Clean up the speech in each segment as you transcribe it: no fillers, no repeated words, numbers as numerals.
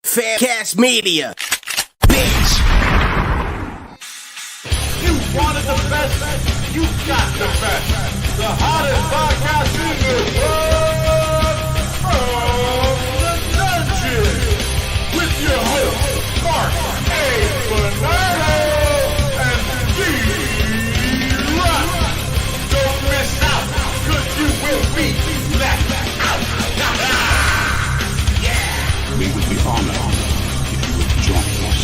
Famcast Media. Bitch. You wanted the best, you got the best. The hottest podcast in the world. From the dungeon. With your hosts, Mark A. Bernardo and Dee Rotten. Don't miss out, cause you will be left out. We would be honored if you would join us.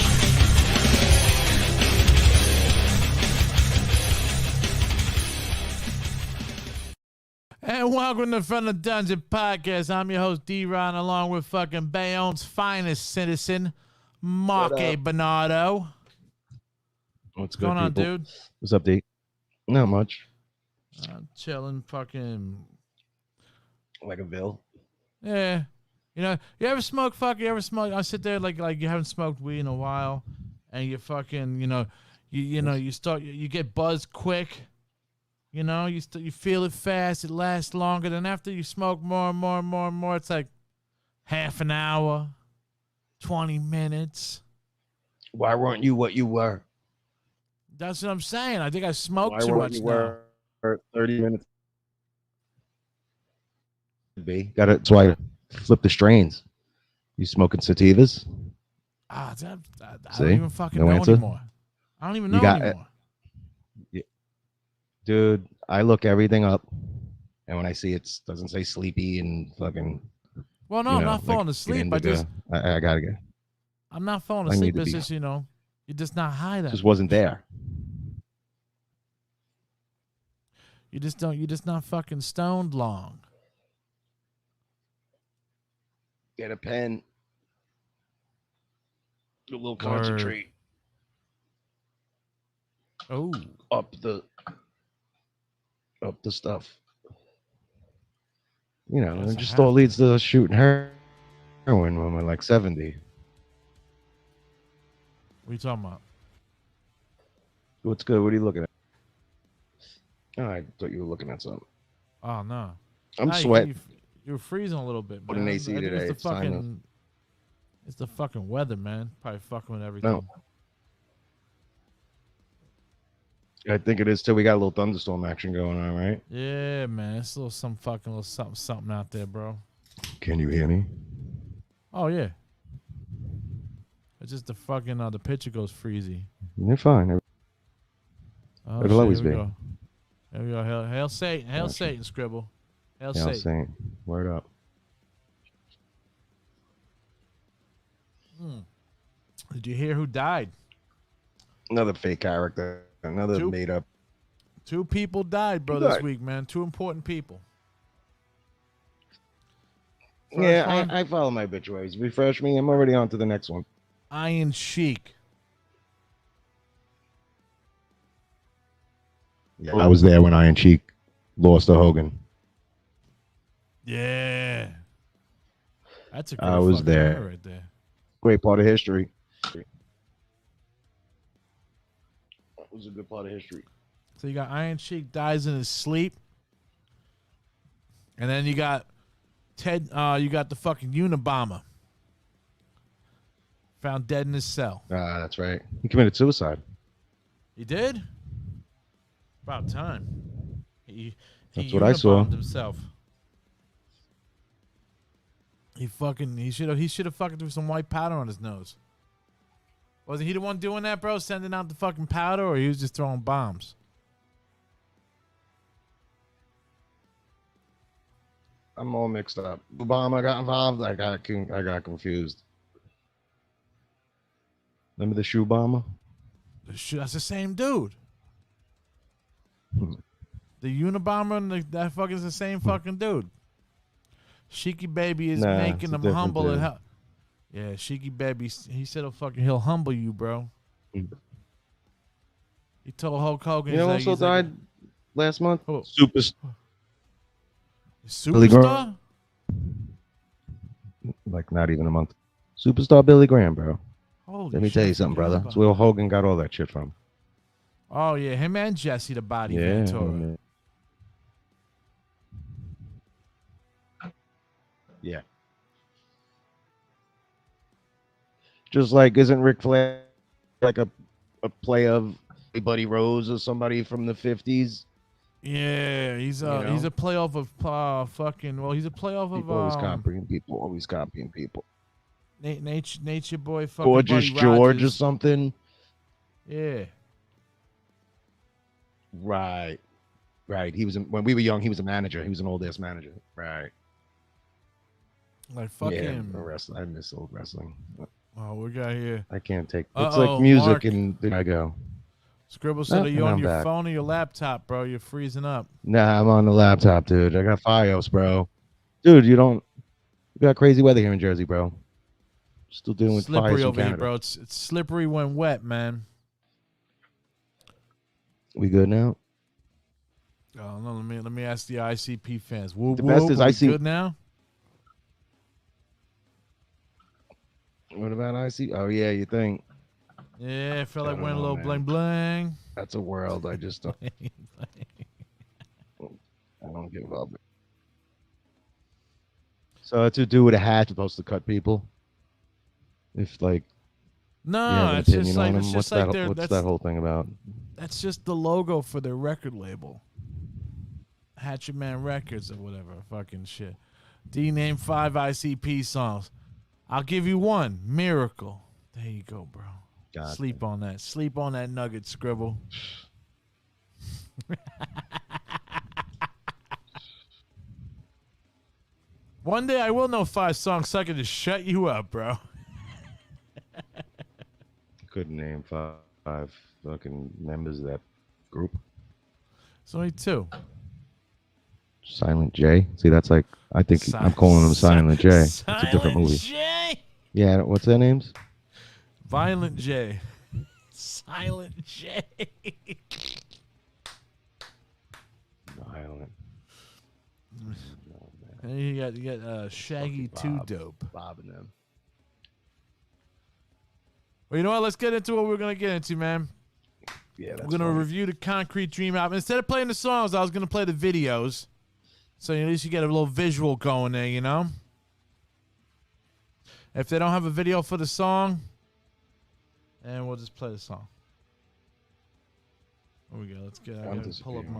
And welcome to From the Dungeon Podcast. I'm your host, Dee Rotten, along with fucking Bayonne's finest citizen, Mark A. Bernardo. What's going on, dude? What's up, D? Not much. Chilling, fucking. Like a bill. Yeah. You know, you ever smoke? I sit there like you haven't smoked weed in a while, and you fucking, you get buzzed quick. You know, you feel it fast. It lasts longer. Then after you smoke more and more and more and more, it's like half an hour, 20 minutes. Why weren't you what you were? That's what I'm saying. I think I smoked Why too weren't much you now. were for 30 minutes? Got it. That's why I flip the strains. You smoking sativas? I See? don't even fucking No know answer? anymore. I don't even You know got anymore. Dude, I look everything up, and when I see it doesn't say sleepy and fucking. Well, no, I'm not falling asleep. I gotta get. I'm not falling I need asleep. to It's be- just, you're just not high that Just much. wasn't there. You're just not fucking stoned long. Get a pen. A little Word. concentrate Oh, up the stuff. You know, Yes, it I just have all to. leads to shooting heroin when we're like 70. what are you talking about? What's good? What are you looking at? Oh, I thought you were looking at something. Oh, no. I'm Nah, sweating. You're freezing a little bit, Put man. an AC I think today. It's It's the time fucking, it's the fucking weather, man. Probably fucking with everything. No. I think it is too. We got a little thunderstorm action going on, right? Yeah, man. It's a little some fucking little something out there, bro. Can you hear me? Oh, yeah. It's just the fucking, the picture goes freezy. You're fine. Oh, It'll shit, always here we be. go. Here we go. Hail Satan. Hail Gotcha. Satan, Skribbal. Hail Yeah, I'm Satan. saying. Word up. Did you hear who died? Another fake character. Another Two? made up. 2 people died, bro, Who this died? week, man. 2 important people. Yeah, First one, I follow my obituaries. Refresh me. I'm already on to the next one. Iron Sheik. Yeah, I was there when Iron Sheik lost to Hogan. Yeah. That's a great I was fucking there. guy right there. Great part of history. That was a good part of history. So you got Iron Sheik dies in his sleep. And then you got you got the fucking Unabomber. Found dead in his cell. That's right. He committed suicide. He did? About time. He That's what I saw. Unabombed himself. He should have fucking threw some white powder on his nose. Wasn't he the one doing that, bro? Sending out the fucking powder, or he was just throwing bombs? I'm all mixed up. Obama got involved. I got confused. Remember the shoe bomber? That's the same dude. The Unabomber and that fucking is the same fucking dude. Sheiky Baby is Nah, making it's a them different humble dude. and yeah, Sheiky Baby. He said he'll humble you, bro. Mm. He told Hulk Hogan. You know, he's also like, died last month. Who? Billy Graham. Superstar? Like not even a month. Superstar Billy Graham, bro. Holy Let me shit, tell I you something, forgot brother. about That's where Hogan got all that shit from. Oh yeah, him and Jesse the Body Yeah. Ventura. Yeah. Just like, isn't Ric Flair like a play of Buddy Rose or somebody from the 50s? Yeah, he's You know? a playoff of fucking. Well, he's a playoff People always of copying people. Always copying people. Nature Boy fucking Gorgeous Buddy George or Rogers. something. Yeah. Right. He was when we were young. He was a manager. He was an old ass manager. Right. Like fucking. Yeah, wrestling. I miss old wrestling. Oh, we got here. I can't take. It's like music, Mark. and there I go. Skribbal said, "Are you and on I'm your back. phone or your laptop, bro? You're freezing up." Nah, I'm on the laptop, dude. I got FiOS, bro. Dude, we got crazy weather here in Jersey, bro. Still dealing with Slippery fires in over here, Canada. bro. It's slippery when wet, man. We good now? Oh no, let me ask the ICP fans. Whoop, The best whoop, is are we IC good now? What about IC? Oh yeah, you think? Yeah, I felt like I went a don't little know, bling man. bling. That's a world I just don't. I don't give up. So that's to do with a hat supposed to cut people. If like No, you have an it's just opinion like on it's them, just like they're what's that whole thing about? that's just the logo for their record label. Hatchet Man Records or whatever, fucking shit. D named 5 ICP songs. I'll give you one. Miracle. There you go, bro. God. Sleep on that. Sleep on that nugget, Skribbal. One day I will know 5 songs so I can just shut you up, bro. Couldn't name five fucking members of that group. It's only 2. Silent J. See, that's like I think I'm calling him Silent J. It's a different movie. J. Yeah, what's their names? Violent J. Silent J. Violent. And you got Shaggy Too Dope. Bob and them. Well, you know what? Let's get into what we're gonna get into, man. Yeah, that's We're gonna funny. review the Concrete Dream album. Instead of playing the songs, I was gonna play the videos, so at least you get a little visual going there. You know. If they don't have a video for the song, and we'll just play the song. Here we go. Let's get. I gotta pull up my.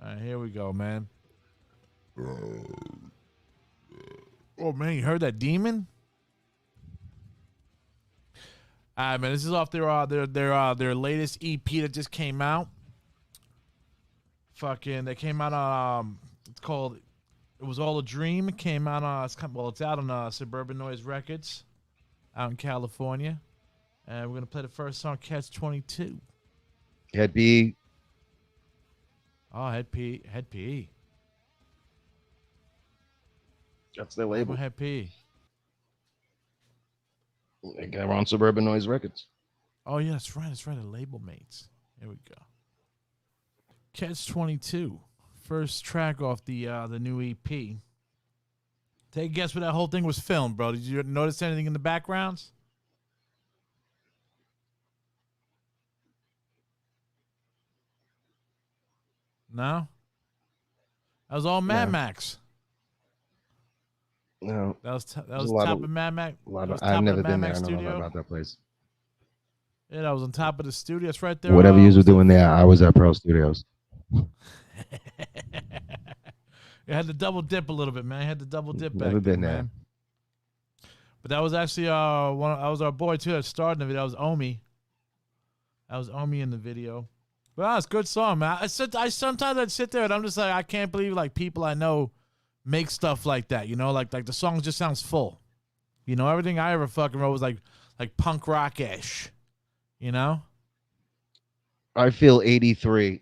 All right, here we go, man. Oh man, you heard that demon? All right, man. This is off their latest EP that just came out. Fucking, they came out on. It's called. It Was All a Dream. It came out on. It's out on Suburban Noise Records, out in California, and we're gonna play the first song, Catch 22. Head B. Oh, Head P. That's their label. Head P. They're on Suburban Noise Records. Oh yeah, that's right. That's right. The label mates. Here we go. Catch 22. First track off the new EP. Take a guess where that whole thing was filmed, bro. Did you notice anything in the backgrounds? No? That was all Mad No. Max. No, That was There's a lot top of- of Mad Max. a lot that of, was top I've of never the been Mad there. I Max don't know studio. about that place. Yeah, that was on top of the studio. It's right there. Whatever you were was doing there, I was at Pro Studios. You had to double dip a little bit, man. You had to double dip back Never been then, there. man. But that was actually that was our boy too that starred in the video. That was Omi. That was Omi in the video. But it's a good song, man. I sometimes I'd sit there and I'm just like, I can't believe like people I know make stuff like that. You know, like the song just sounds full. You know, everything I ever fucking wrote was like punk rock-ish. You know? I feel 83.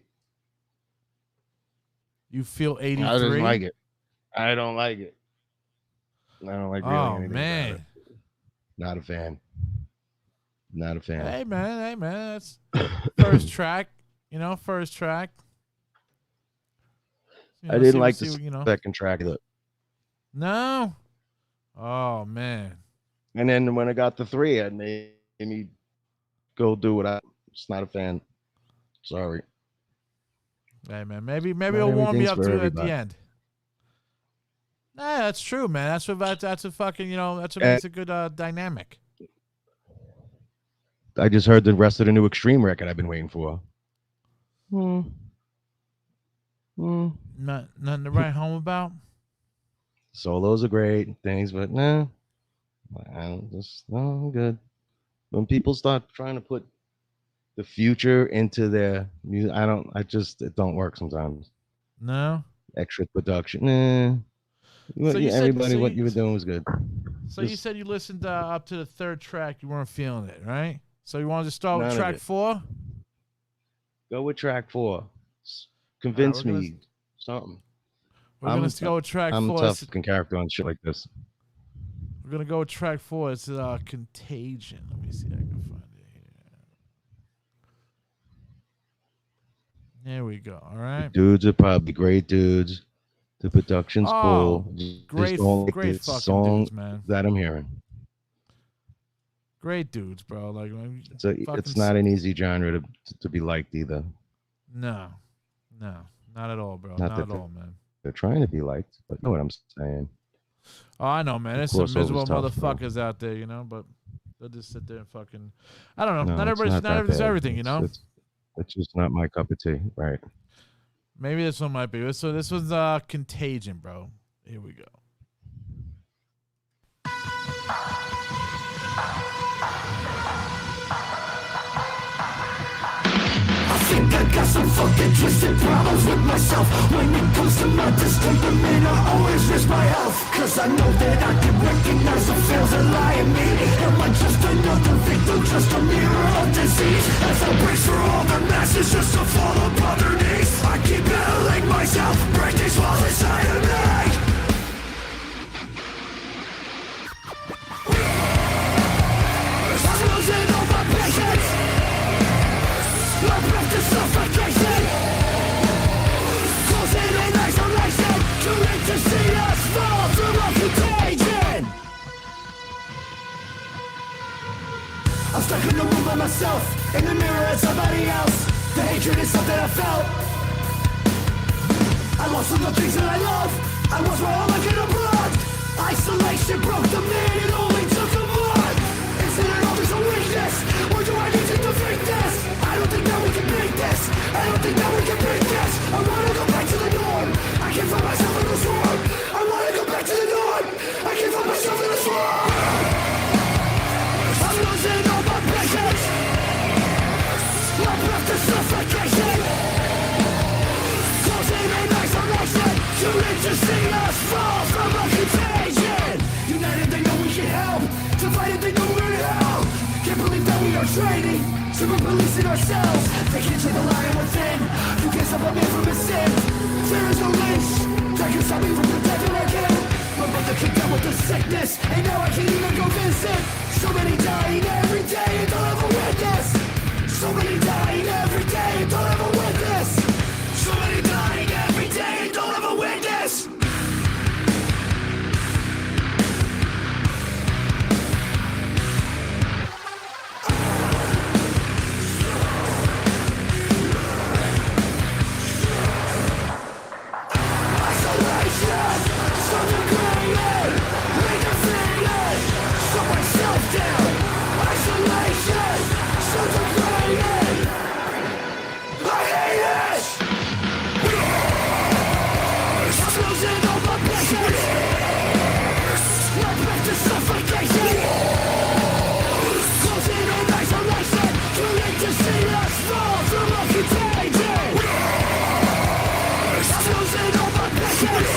You feel 83? I don't like it. I don't like it. I don't like really Oh anything man. about it. Not a fan. Not a fan. Hey man, that's first track. You know, first track. You know, I didn't see- like see the what, you know. second track of it. No. Oh man. And then when I got the 3, it made me go do what I. Just not a fan. Sorry. Hey man, maybe Not it'll warm me everything's up for to it at everybody. the end. That's true, man. That's a fucking, that's what And makes a good dynamic. I just heard the rest of the new Extreme record I've been waiting for. Nothing to write home about. Solos are great things, but nah, I'm good. When people start trying to put the future into their music, it don't work sometimes. No. Extra production, nah. So Yeah, you said everybody, what you were doing was good. So you said you listened up to the third track. You weren't feeling it, right? So you wanted to start with None of track it. 4? Go with track 4. All right, Convince me something. We're gonna go with track I'm 4. a tough fucking character on shit like this. We're gonna go with track 4. It's Contagion. Let me see if I can find it here. There we go. All right. The dudes are probably great dudes. The production's cool. Great, Just don't like great this fucking song dudes, man. that I'm hearing. Great dudes, bro. Like it's not an easy genre to be liked either. No, not at all, bro. Not Not at all, man. They're trying to be liked, but you know what I'm saying. Oh, I know, man. There's some miserable motherfuckers out there, but they'll just sit there and fucking. I don't know. No, not everybody's everything, It's just not my cup of tea, right? Maybe this one might be. So this one's Contagion, bro. Here we go. I think I got some fucking twisted problems with myself. When it comes to my distemperament, I always risk my health. Cause I know that I can recognize the fears that lie in me. Am I just another victim, just a mirror of disease? As I brace for all the masses just to fall upon their knees, I keep battling myself, break these walls inside of me. I'm losing all my patience. I'm left to suffocation. Closing in isolation, too late to see us fall through our contagion. I'm stuck in the room by myself, in the mirror at somebody else. The hatred is something I felt. I lost all the things that I love. I was my own like in a blood. Isolation broke the man, it only took a blood. Is it always a weakness, or do I need to defeat this? I don't think that we can beat this. I don't think that we can beat this. I wanna go back to the norm. I can't find myself in this war. I wanna go back to the norm. I can't find myself in this war. I'm losing all my patience. I'm left to suffocation. Closing in isolation, too late to see us fall from a contagion. United they know we can help, divided they know we're in hell. Can't believe that we are training, so we're policing ourselves. They can't take the lion within, you can't stop a man from his sin. There is no lynch, that can stop me from the devil again. My mother kicked out with the sickness, and now I can't even go visit. So many dying every day and don't have a witness. So many dying every day and don't have a witness. So many dying every day and don't have a witness. Isolation, so degraded, redefeated, so myself down. Isolation, so degraded, I hate it. I'm losing all my patience. I'm back to suffocation. Closing in isolation, too late to see us fall through a contagion. I'm losing all my patience.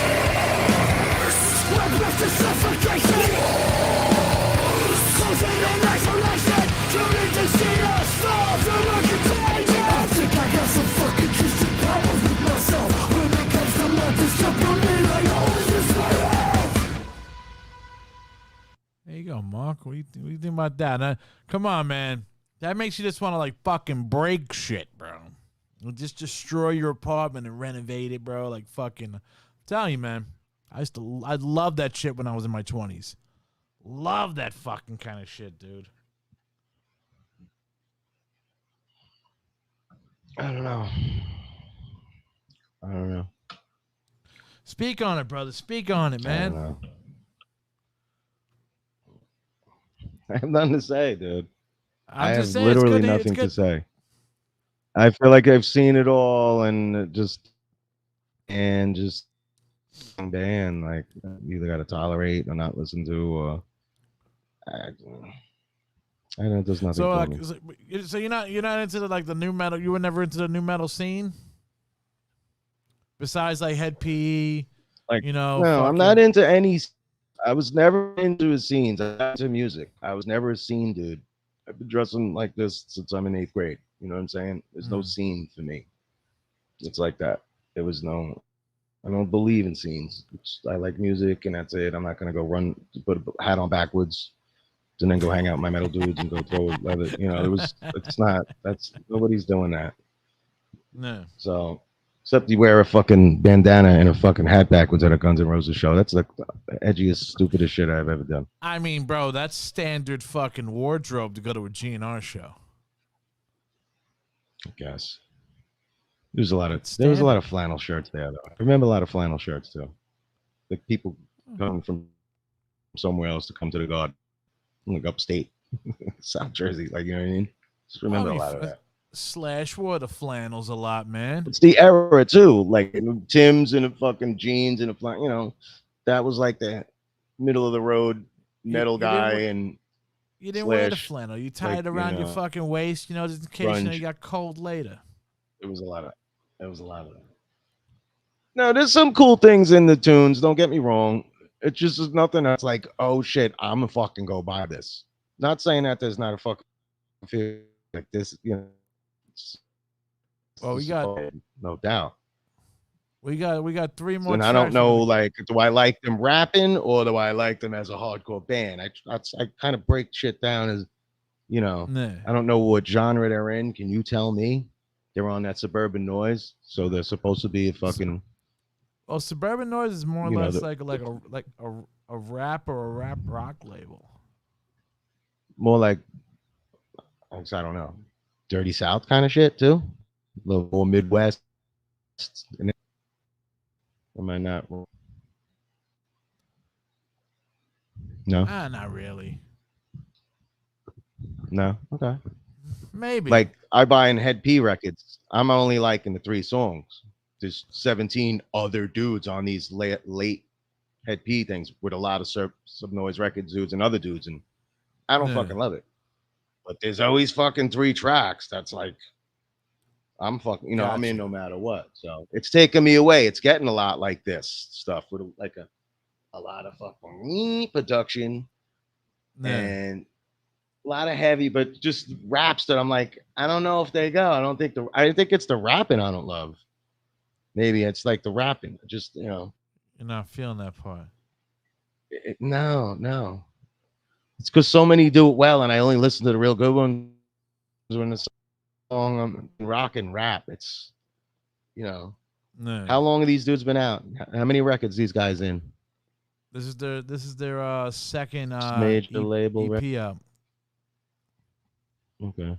I'm back to suffocation. Closing in isolation, too late to see us fall through a contagion. I think I got some fucking twisted problems with myself. When it comes to my distemperament, I always risk my health. There you go, Mark. What do you think about that? Now, come on, man. That makes you just want to like fucking break shit, bro. Just destroy your apartment and renovate it, bro. Like fucking. I'm telling you, man. I love that shit when I was in my 20s. Love that fucking kind of shit, dude. I don't know. Speak on it, brother. Speak on it, I don't man. know. I have nothing to say, dude. I I'm have just saying, it's literally good. It's nothing to good. say. I feel like I've seen it all, and just band, like you either got to tolerate or not listen to, or I know it does nothing So, for me. so you're not into the new metal. You were never into the new metal scene, besides like Head PE. Like, No, no, I'm not into any. I was never into his scenes. I'm not into music. I was never a scene dude. I've been dressing like this since I'm in 8th grade. You know what I'm saying? There's no scene for me. It's like that. There was no. I don't believe in scenes. I like music, and that's it. I'm not gonna go run, put a hat on backwards, and then go hang out with my metal dudes and go throw leather. It's not. That's nobody's doing that. No. So, except you wear a fucking bandana and a fucking hat backwards at a Guns N' Roses show. That's the edgiest, stupidest shit I've ever done. I mean, bro, that's standard fucking wardrobe to go to a GNR show. I guess. There was a lot of flannel shirts there, though. I remember a lot of flannel shirts too. Like people coming from somewhere else to come to the garden, like upstate, South Jersey. Like, you know what I mean? Just remember a lot of that. Slash wore the flannels a lot, man. It's the era too. Like Tim's and the fucking jeans and the flannel. You know, that was like the middle of the road metal guy. And you didn't wear the flannel. You tied it around your fucking waist, just in case you got cold later. It was a lot of that. No, there's some cool things in the tunes. Don't get me wrong. It's just nothing that's like, oh shit, I'm gonna fucking go buy this. Not saying that there's not a fucking feel like this, Well, we got no doubt. We got 3 more. And I don't know, like, do I like them rapping or do I like them as a hardcore band? I kind of break shit down as, I don't know what genre they're in. Can you tell me? They're on that Suburban Noise, so they're supposed to be a fucking. Well, Suburban Noise is more or less like a rap or a rap rock label. More like, I don't know, Dirty South kind of shit too. A little more Midwest. Am I not? No. Not really. No. Okay. Maybe. Like I buy in Head P records. I'm only liking the 3 songs. There's 17 other dudes on these late Head P things with a lot of sub noise records dudes and other dudes, and I don't fucking love it. But there's always fucking 3 tracks. That's like I'm fucking, Gotcha. I'm in no matter what. So it's taking me away. It's getting a lot like this stuff with like a lot of fucking production and a lot of heavy, but just raps that I'm like, I don't know if they go. I think it's the rapping I don't love. Maybe it's like the rapping. Just, You're not feeling that part. No. It's because so many do it well, and I only listen to the real good ones when the song I'm rock and rap. It's, how long have these dudes been out? How many records these guys in? This is their second major label EP out. Okay.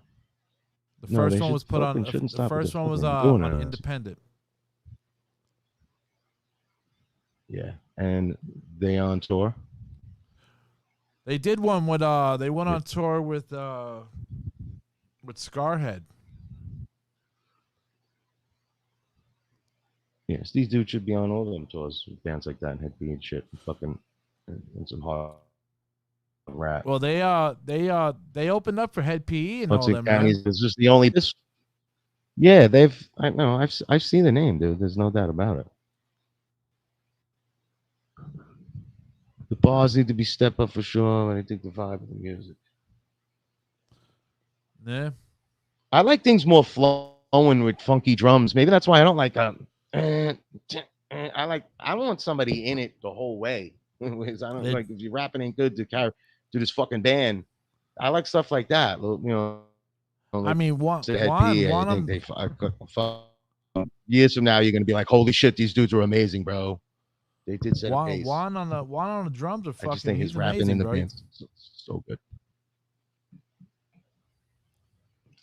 The first one was put on. The first one was on Independent. Yeah, and they on tour. They did one with they went on tour with Scarhead. Yes, these dudes should be on all of them tours with bands like that and Head B and shit, and fucking and some hard rap. Well, they opened up for Head PE and all them. It's just the only. Yeah, I've seen the name, dude. There's no doubt about it. The bars need to be stepped up for sure, and I think the vibe of the music. Yeah. I like things more flowing with funky drums. Maybe that's why I don't like I want somebody in it the whole way. I don't like if you're rapping ain't good to carry do this fucking band. I like stuff like that. I mean, years from now, you're gonna be like, "Holy shit, these dudes were amazing, bro." They did set a pace. Juan on the drums are fucking. I just think his rapping in the band so good.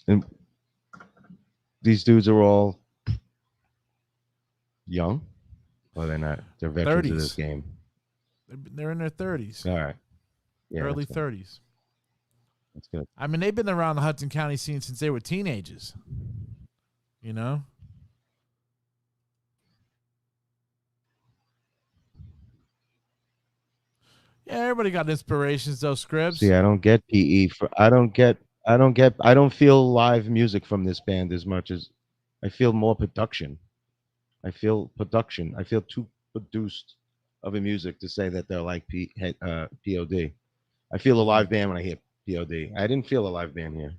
And these dudes are all young. Or they're not. They're veterans of this 30s. game. They're in their 30s, All right. Yeah, early that's good. 30s. That's good. I mean, they've been around the Hudson County scene since they were teenagers. You know? Yeah, everybody got inspirations though, Scribs. See, I don't get PE for. I don't feel live music from this band as much as I feel more production. I feel production. I feel too produced of a music to say that they're like POD. I feel a live band when I hear POD. I didn't feel a live band here.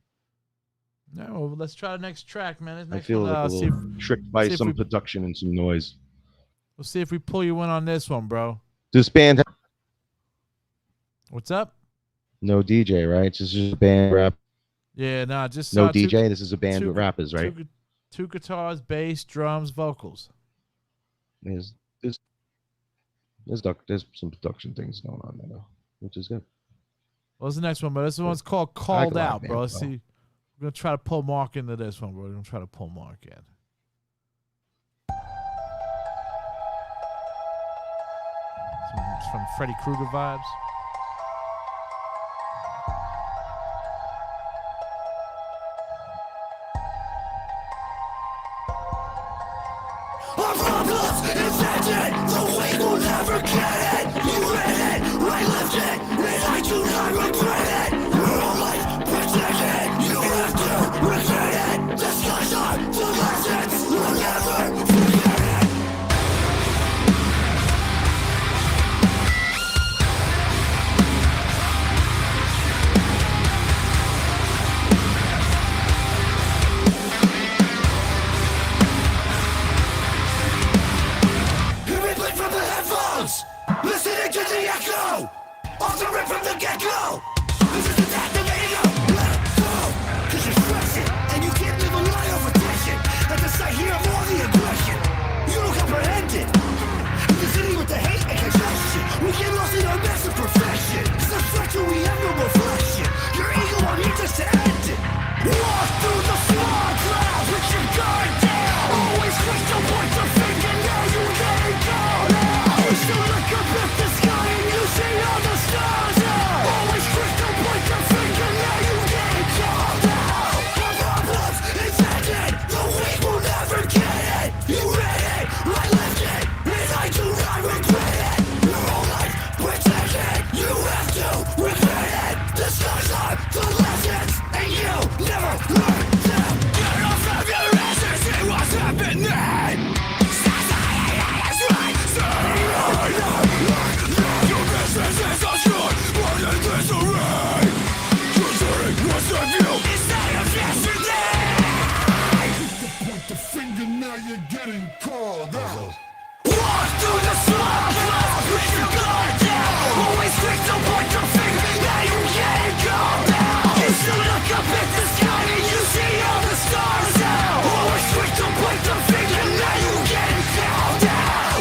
No, well, let's try the next track, man. This I next feel one, like a see little tricked by see if some we- production and some noise. we'll see if we pull you in on this one, bro. This band What's up? no DJ, right? It's just a band rap. Yeah, nah, just No two- DJ. This is a band two- with rappers, right? Two guitars, bass, drums, vocals. There's some production things going on there, though, which is good. What's the next one, bro? This one's called I like Called a live Out, band, bro. Let's bro. see. We're gonna try to pull Mark into this one, bro. We're gonna try to pull Mark in. Some Freddy Krueger vibes. Our problems invented, the weak will never get it. You read it, I lived it, and I do not regret it. Your whole life protected, you have to regret it. Discussion, the lessons, you'll never forget it. Replay from the headphones, listening to the echo. Off the rip from the get-go. This is attack the radio. Let it go. Cause you're stressing, and you can't live a lie over tension. At the sight here of all the aggression, you don't comprehend it. In the city with the hate and congestion, we get lost in our massive profession. It's a fracture, we have no reflection. Your ego on here just to end it. Walk through the smog cloud with your guard down. Always quick to point the finger, now you can't go now. You still look up at the sky and you see all the stars now. Always quick to point the finger, now you can't go now. Our problems invented, the weak will never get it. You read it, I lived it, and I do not regret it. Your whole life protected, you have to regret it. Discussion, the lessons, and you never learn them. Get off of your asses, see what's happening. Society is right, your business is a short, more than misery. Concerning what's the view instead of yesterday. Point the finger, now you're getting called out. Walk through the smog clouds with your guard down. Always quick to point the finger, now you can't go down. You still look up at the sky and you see all the stars now. Always quick to point the finger, now you can't go down.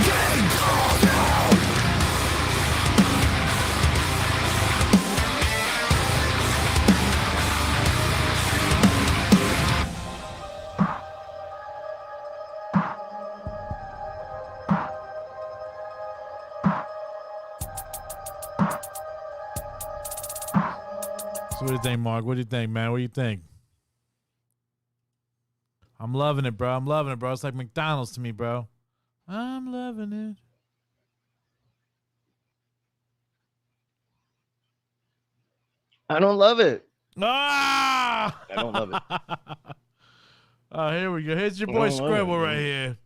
Getting called out. So what do you think, Mark? What do you think, man? What do you think? I'm loving it, bro. I'm loving it, bro. It's like McDonald's to me, bro. I'm loving it. I don't love it. Ah! I don't love it. Oh, here we go. Here's your boy don't love it, Skribbal right man. here.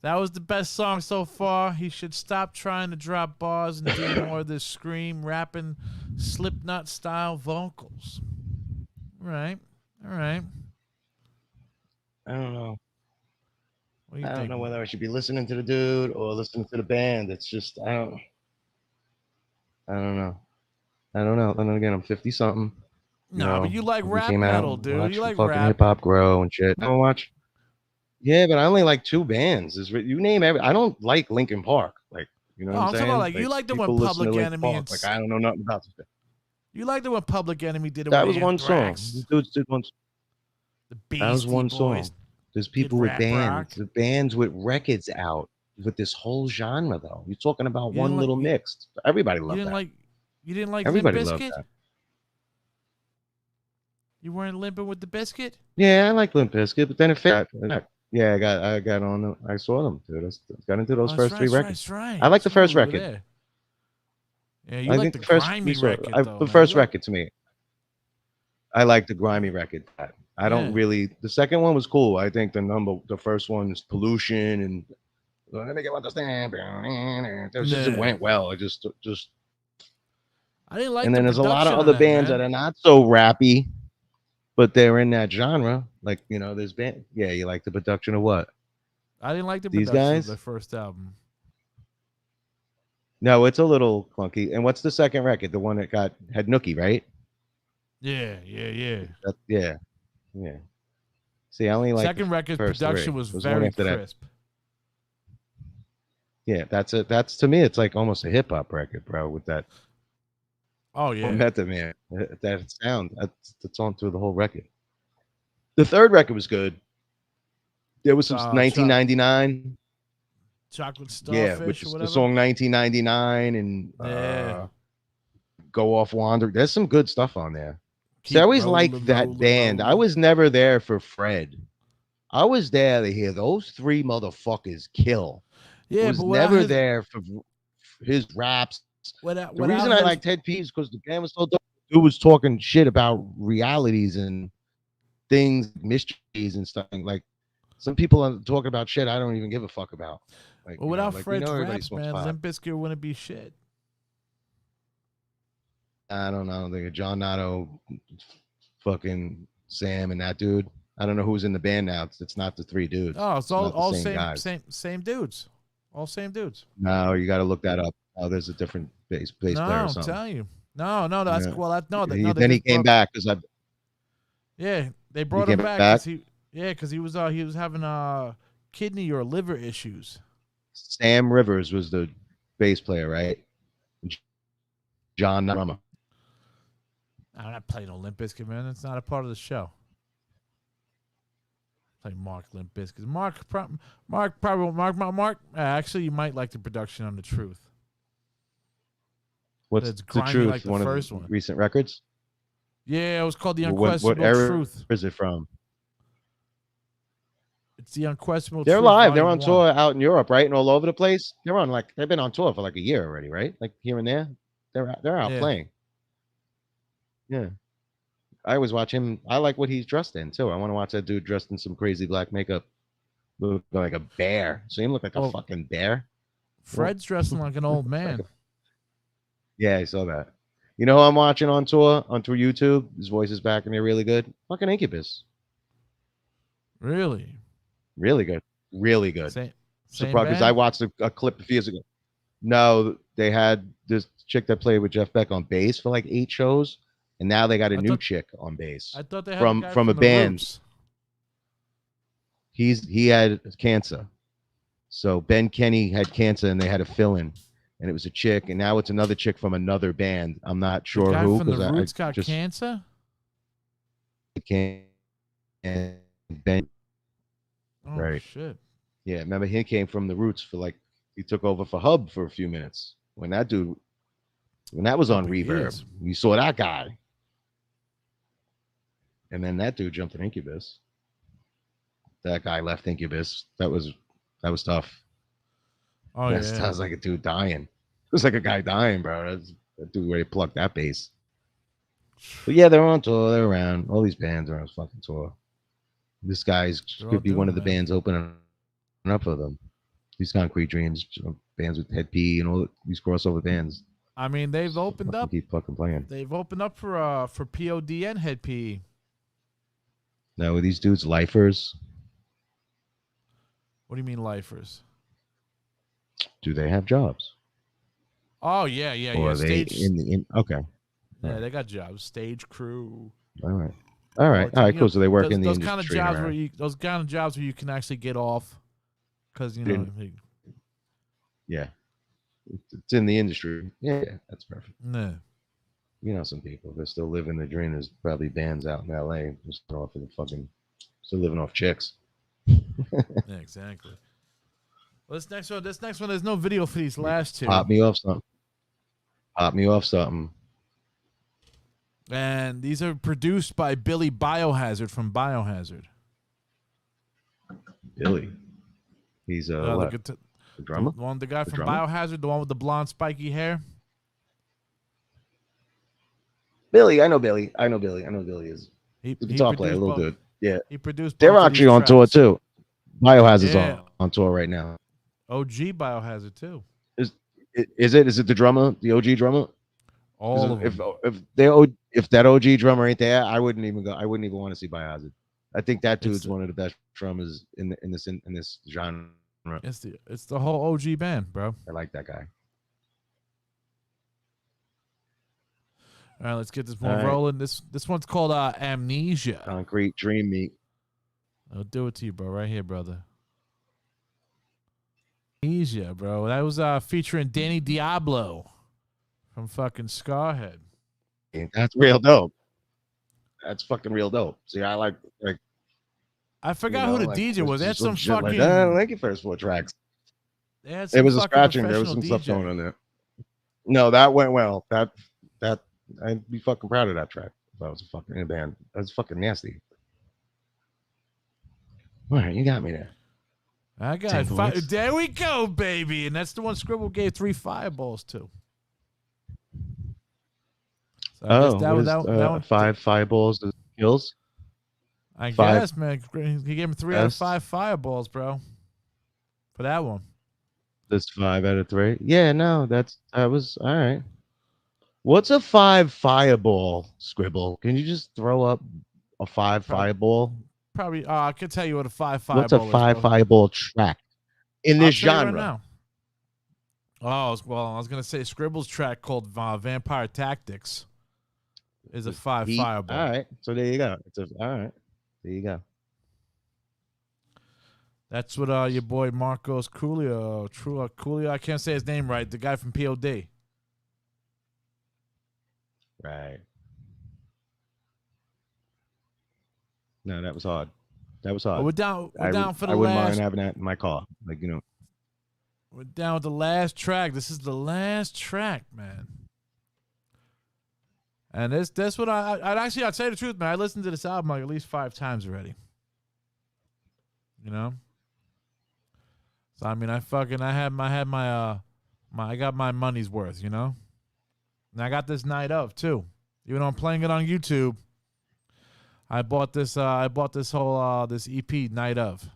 That was the best song so far. He should stop trying to drop bars and do more of this scream, rapping, Slipknot style vocals. All right. All right. I don't know. What do you I don't think? know whether I should be listening to the dude or listening to the band. It's just I don't know. And then again, I'm 50 something. No, but you like rap came out metal, and dude. watched You the like fucking rap. hip hop grow and shit. I don't watch. Yeah, but I only like two bands. You name every. I don't like Linkin Park. Like you know No, what I'm I'm talking saying? about, like, you like the one people listen to Public Linkin Enemy Park, and like I don't know nothing about this. You liked it when Public Enemy did it. That with was one song. Anthrax. These dudes did one. The That was Beastie one Boys. song. There's people did with rap bands, rock. the bands with records out with this whole genre though. You're talking about You one didn't little like- mix. Everybody You loved didn't that. like. You didn't like Everybody Limp loved Bizkit? that. You weren't limping with the biscuit? Yeah, I like Limp Bizkit, but then it fit. Yeah, I got on. I saw them, dude. I got into those Oh, first that's three right, records. that's right. I like the That's right, first we were record. there. Yeah, you I like think the the first grimy we saw- record, I- though. the man. first You like- record to me. I like the grimy record. I don't Yeah. really. The second one was cool. I think the first one is Pollution and let me get understand. It went well. It just I didn't like. and the then there's a lot of production on other that, bands man. that are not so rappy, but they're in that genre. Like there's band. Yeah, you like the production of what? I didn't like the These production guys? of the first album. No, it's a little clunky. And what's the second record? The one that had Nookie, right? Yeah. Yeah. See, I only like Second record's first production three. was There's one very after that. crisp. Yeah, that's it. That's to me, it's like almost a hip hop record, bro. With that Oh yeah. Method Man, that sound that's on through the whole record. The third record was good. There was some 1999. Chocolate Yeah, Starfish which or is whatever. the song 1999 and Yeah. Go Off Wander. There's some good stuff on there. See, Keep I always rolling, liked that rolling, band. I rolling. was never there for Fred. I was there to hear those three motherfuckers kill. Yeah, I was but never there for his raps. The reason I like Ted P is because the band was so dope. Dude was talking shit about realities and things, mysteries and stuff. Like some people are talking about shit I don't even give a fuck about. Like, Well, without like, Fred's everybody raps, smokes man, pot. Limp Bizkit wouldn't be shit. I don't know. Like John Nato, fucking Sam, and that dude. I don't know who's in the band now. It's not the three dudes. Oh, it's not the all same same guys. same dudes. All same dudes. No, you got to look that up. Oh, there's a different bass player No, or I'm something. telling you. No, that's Yeah. well. That no, that, He- no. then he just came brought- back because Yeah, they brought came him back back? because he was having kidney or liver issues. Sam Rivers was the bass player, right? John drummer. I'm not playing no Limp Bizkit, man. It's not a part of the show. Play Mark Limp Bizkit. Mark. Actually, you might like the production on The Truth. What's It's the grimy truth? like the One first of the one. recent records. Yeah, it was called The What Unquestionable era Truth. is it from? It's The Unquestionable They're Truth. live. They're Volume on 1. tour out in Europe, right, and all over the place. They've been on tour for like a year already, right? Like here and there. They're out Yeah. playing. Yeah. I always watch him. I like what he's dressed in too. I want to watch that dude dressed in some crazy black makeup, look like a bear. So him look like a Oh. fucking bear. Fred's dressing like an old man. Yeah, I saw that. You know who I'm watching on tour through YouTube? His voice is back and they're really good. Fucking Incubus. Really? Really good. Really good. Same Surprised because I band? watched a clip a few years ago. No, they had this chick that played with Jeff Beck on bass for like 8 shows, and now they got a I new thought- chick on bass. I thought they had From- a guy from a the band. Roots. He had cancer, so Ben Kenny had cancer, and they had a fill-in, and it was a chick, and now it's another chick from another band. I'm not The sure guy who from the because Roots I got just cancer. can't. And Ben, Oh Right. shit! yeah, remember he came from the Roots for like he took over for Hub for a few minutes when that was on Couple Reverb. years. You saw that guy. And then that dude jumped in Incubus. That guy left Incubus. That was tough. Oh That yeah. sounds like a dude dying. It was like a guy dying, bro. That dude ready to pluck that bass. But yeah, they're on tour. They're around. All these bands are on fucking tour. This guy's They're all could be one doing of the it, man. bands opening up for them. These Concrete Dreams, bands with Ted P and all these crossover bands. I mean, they've opened Fucking up. keep fucking playing. They've opened up for PODN Head PE. Now, with these dudes lifers, What do you mean, lifers? do they have jobs? Oh yeah. Or are they Stage. okay. Yeah, they got jobs. Stage crew. All right. All right. Or, All right. you Cool. know, So they work in the those industry. kind of and jobs around. those kind of jobs where you can actually get off, because you know. Yeah. It's in the industry. Yeah, that's perfect. Nah. You know, some people they're still living the dream. There's probably bands out in L.A. just off of the fucking still living off chicks. Yeah, exactly. Well, this next one, there's no video for these last two. Pop me off something. Pop me off something. And these are produced by Billy Biohazard from Biohazard. Billy. He's what? The drummer? The guy from drummer? Biohazard, the one with the blonde spiky hair. Billy, I know Billy. I know Billy is. He He's a guitar player, a little both. dude. Yeah. He produced. They're both of actually these on tour tracks. too. Biohazard's Yeah. on tour right now. OG Biohazard too. Is it the drummer, the OG drummer? All of them. If that OG drummer ain't there, I wouldn't even go. I wouldn't even want to see Biohazard. I think that dude's one of the best drummers in this genre. It's the whole OG band, bro. I like that guy. All right, let's get this one All right. rolling. This one's called Amnesia. Concrete Dream Meat. I'll do it to you, bro. Right here, brother. Amnesia, bro. That was featuring Danny Diablo from fucking Scarhead. That's real dope. That's fucking real dope. See, I like I forgot who the DJ was. They had some shit fucking. like that. I like your first 4 tracks. They had It some was a fucking scratching. There was some professional stuff DJ. going on there. No, that went well. That I'd be fucking proud of that track if I was a fucking in a band. That's fucking nasty. All right, you got me there. I got Ten it. bullets. There we go, baby. And that's the one Skribbal gave 3 fireballs to. So I guess that one, 5 fireballs to kills. I 5. guess, man. He gave him 3 out of 5 fireballs, bro. For that one. That's 5 out of 3. Yeah, no, that was all right. What's a 5 fireball, Skribbal? Can you just throw up a 5 fireball? Probably. I could tell you what a 5 fireball What's a 5 is, bro. fireball track in I'll this tell you genre? right now. Oh, well, I was going to say Skribbal's track called Vampire Tactics is a 5 fireball. All right, so there you go. All right, there you go. That's what your boy Marcos Coolio, I can't say his name right, the guy from POD. Right. No, that was hard. That was hard. We're down for the I wouldn't last. mind having that in my car. Like, you know. We're down with the last track. This is the last track, man. And that's what I'd say the truth, man. I listened to this album like at least 5 times already. You know? So I mean I got my money's worth, you know? And I got this night of too. Even though I'm playing it on YouTube. I bought this whole this EP night of.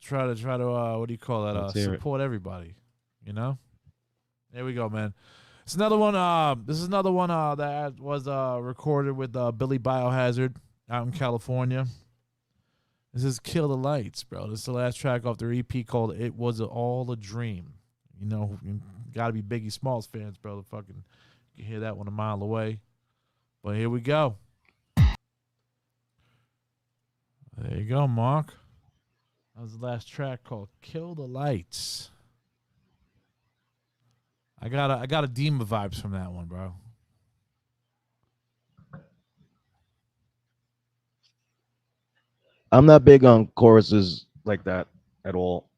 Try to what do you call that? Let's hear it. Support everybody, you know. There we go, man. It's another one. This is another one that was recorded with Billy Biohazard out in California. This is "Kill the Lights," bro. This is the last track off their EP called "It Was All a Dream." You know, you gotta be Biggie Smalls fans, bro. To fucking you can hear that one a mile away. But here we go. There you go, Mark. That was the last track called "Kill the Lights." I got a Dima vibes from that one, bro. I'm not big on choruses like that at all.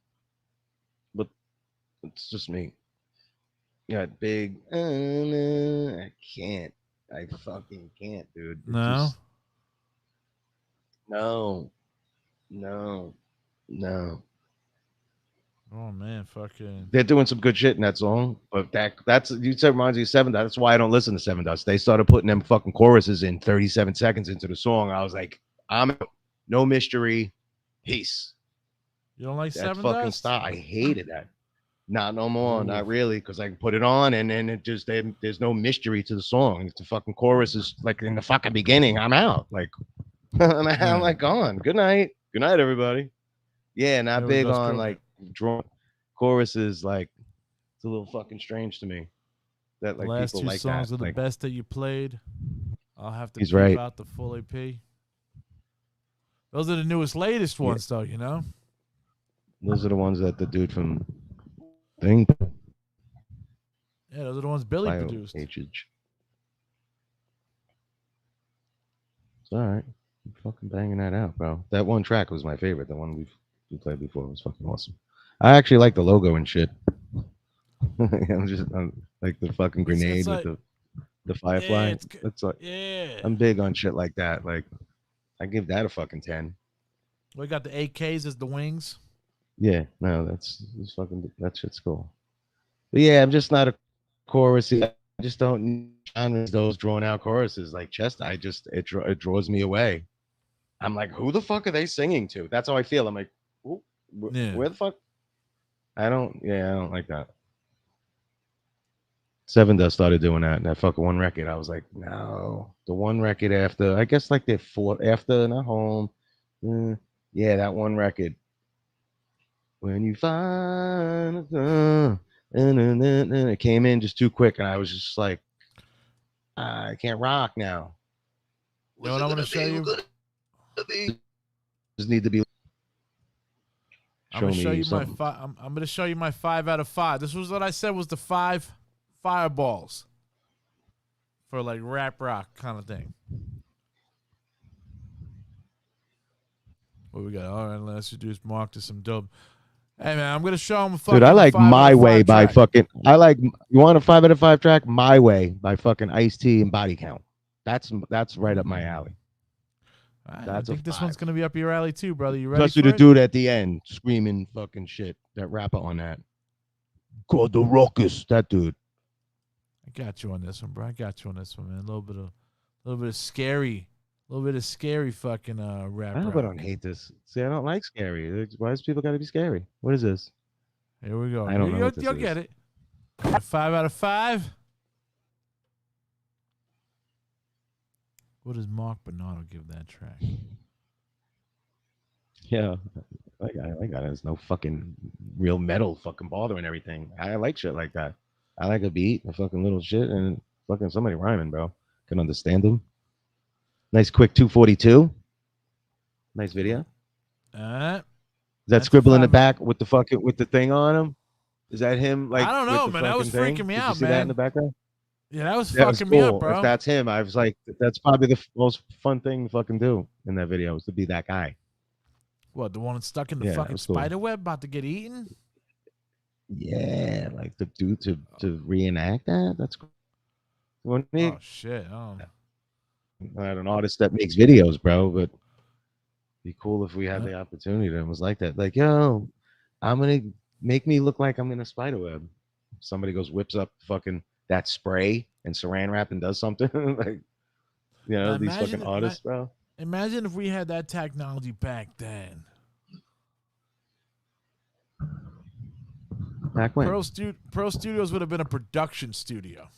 But it's just me. Yeah, big. I can't. I fucking can't, dude. No? No. Oh man, fucking. They're doing some good shit in that song, but that's you said reminds me of Seven Dust. That's why I don't listen to Seven Dust. They started putting them fucking choruses in 37 seconds into the song. I was like, I'm no mystery, peace. You don't like That Seven fucking Dust? style. I hated that. Not no more, Ooh. not really, because I can put it on and then it just there's no mystery to the song. It's the fucking chorus is like in the fucking beginning. I'm out. Like I'm like gone. Good night, everybody. Yeah, not There big goes on Girl. like drawn choruses. Like it's a little fucking strange to me that The like last people 2 like songs that. are the Like, best that you played. I'll have to He's peep right. out the full EP. Those are the latest ones, though. You know. Those are the ones that the dude from Thing Yeah, those are the ones Billy Bio produced. H. It's all right. I'm fucking banging that out, bro. That one track was my favorite. The one we played before was fucking awesome. I actually like the logo and shit. I'm like the fucking grenade like, with the firefly. Yeah, It's like yeah. I'm big on shit like that. Like I give that a fucking 10. We got the AKs as the wings. Yeah, no, that's fucking that shit's cool. But yeah, I'm just not a chorus. I just don't need genres, those drawn out choruses like Chest. It draws me away. I'm like, who the fuck are they singing to? That's how I feel. I'm like, Yeah. where the fuck? I don't like that. Seven Dust started doing that fucking one record. I was like, no, the one record after, I guess like their fourth after Not Home. Yeah, that one record. When you find it came in just too quick, and I was just like, I can't rock now. You know what I'm gonna show you? Just need to be. I'm gonna show you something. I'm gonna show you my 5 out of 5. This was what I said was the 5 fireballs for like rap rock kind of thing. What we got? All right, let's introduce Mark to some dope. Hey man, I'm gonna show him. Dude, I like My Way by fucking. I like. You want a 5 out of 5 track? My Way by fucking Ice-T and Body Count. That's right up my alley. I think this one's gonna be up your alley too, brother. You ready? Especially the dude at the end screaming fucking shit. That rapper on that. Called the Ruckus. That dude. I got you on this one, bro. I got you on this one, man. A little bit of scary fucking rap. I hope I don't hate this. See, I don't like scary. Why does people got to be scary? What is this? Here we go. I don't know. You'll get it. 5 out of 5. What does Mark Bernardo give that track? Yeah, I got it. There's no fucking real metal fucking bothering everything. I like shit like that. I like a beat, a fucking little shit, and fucking somebody rhyming, bro. Can understand them. Nice quick 242. Nice video. Is that Skribbal in the back with the thing on him? Is that him? Like, I don't know, with the man. That was fucking thing? freaking me Did out, you see man. that in the background? Yeah, that was That fucking cool. me up, bro. If that's him, I was like, that's probably the most fun thing to fucking do in that video is to be that guy. What, the one that's stuck in the Yeah, fucking that's cool. spider web about to get eaten? Yeah, like the dude to reenact that. That's cool. Oh shit! I'm not an artist that makes videos, bro, but it'd be cool if we had the opportunity. That was like that. Like, yo, I'm gonna make me look like I'm in a spider web. Somebody whips up fucking that spray and saran wrap and does something like, you know, these fucking artists, bro. Imagine if we had that technology back then. Back when? Pro Studios would have been a production studio.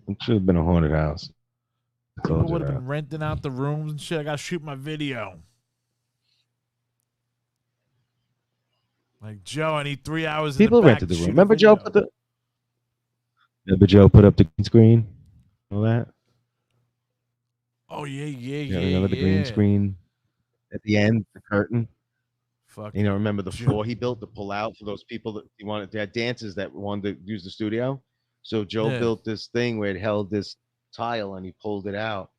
It should have been a haunted house. People would have been renting out the rooms and shit. I gotta shoot my video. Like, Joe, I need 3 hours. People in the back rented the to room. shoot a Remember video. Joe put up the green screen? All that? Oh yeah. Remember the green screen at the end, the curtain? Fuck. You know, remember the floor he built to pull out for those people that he wanted. They had dancers that wanted to use the studio. So Joe built this thing where it held this tile and he pulled it out,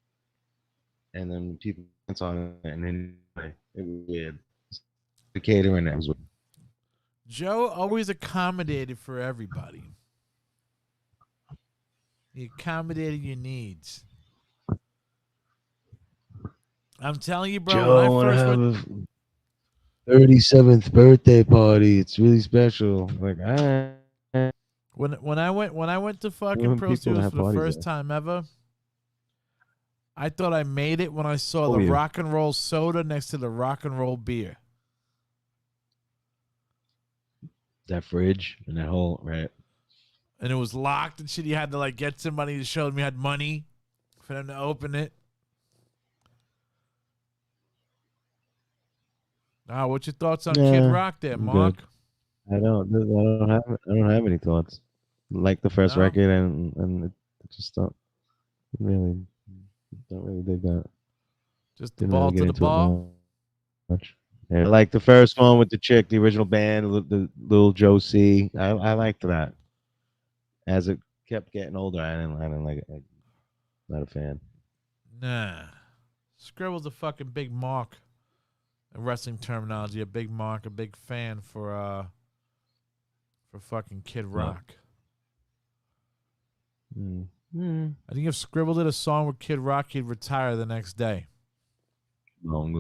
and then people dance on it, and then it was weird. The catering that was weird. Joe always accommodated for everybody. He accommodated your needs. I'm telling you, bro. Joe, when I first have went, a 37th birthday party. It's really special. Like, when I went to fucking Pro Studios for the first time ever, I thought I made it when I saw the rock and roll soda next to the rock and roll beer. That fridge and that whole right. And it was locked and shit. You had to like get somebody to show them you had money for them to open it. What's your thoughts on Kid Rock there, Mark? I don't have any thoughts. Like the first record and it just don't really dig that. Just the ball to the ball. Much. And I like the first one with the chick, the original band, the little Joe C. I liked that. As it kept getting older, I didn't like it. I'm not a fan. Nah. Skribbal's a fucking big mark. In wrestling terminology, a big mark, a big fan for fucking Kid Rock. I think if Skribbal did a song with Kid Rock, he'd retire the next day. Long,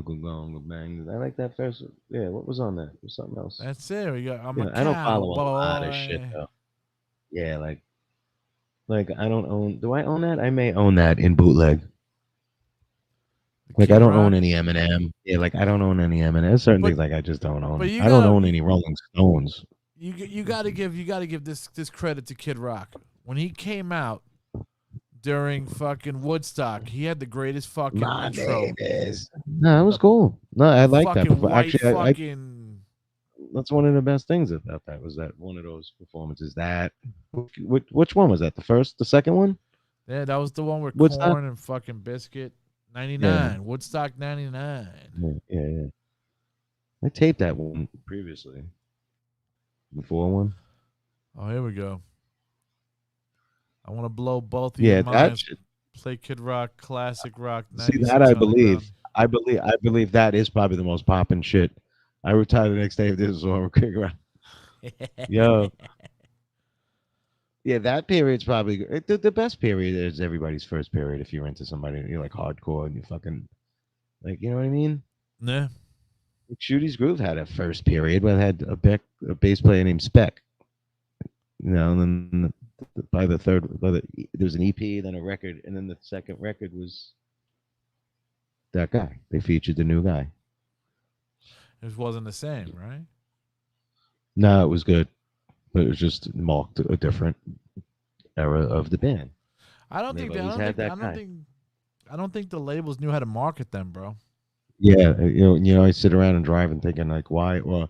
bang. I like that first. Yeah, what was on that? There's something else. That's it. We got. I'm Yeah, a I don't cow, follow a boy. lot of shit though. Yeah, like I don't own. Do I own that? I may own that in bootleg. Like Kid I don't Rock? own any Eminem. Yeah, like I don't own any Eminem. There's certain things like I just don't own. but you I don't gotta- own any Rolling Stones. You gotta give this credit to Kid Rock. When he came out during fucking Woodstock, he had the greatest fucking My intro. name is. No, it was cool. No, I like that. Fucking white Actually, fucking. that's one of the best things about that was that one of those performances. That which one was that? The first, the second one? Yeah, that was the one with Woodstock? Corn and fucking Biscuit. 99. Woodstock 99. Yeah. I taped that one previously. Before one. Oh, here we go. I want to blow both of Yeah, your that minds. shit. Play Kid Rock, classic rock. See 96 that I Underground. believe that is probably the most popping shit. I retire the next day if this is all Yo. Yeah, that period's probably the best period is everybody's first period if you're into somebody you're like hardcore and you fucking like, you know what I mean? Yeah. Like Shooty's Groove had a first period where it had a bass player named Spec. You know, and then by the third, there was an EP, then a record, and then the second record was that guy. They featured the new guy. It wasn't the same, right? No, it was good, but it was just marked a different era of the band. I don't think They've always had that guy. I don't think the labels knew how to market them, bro. Yeah, you know, I sit around and drive and thinking like, why? Well,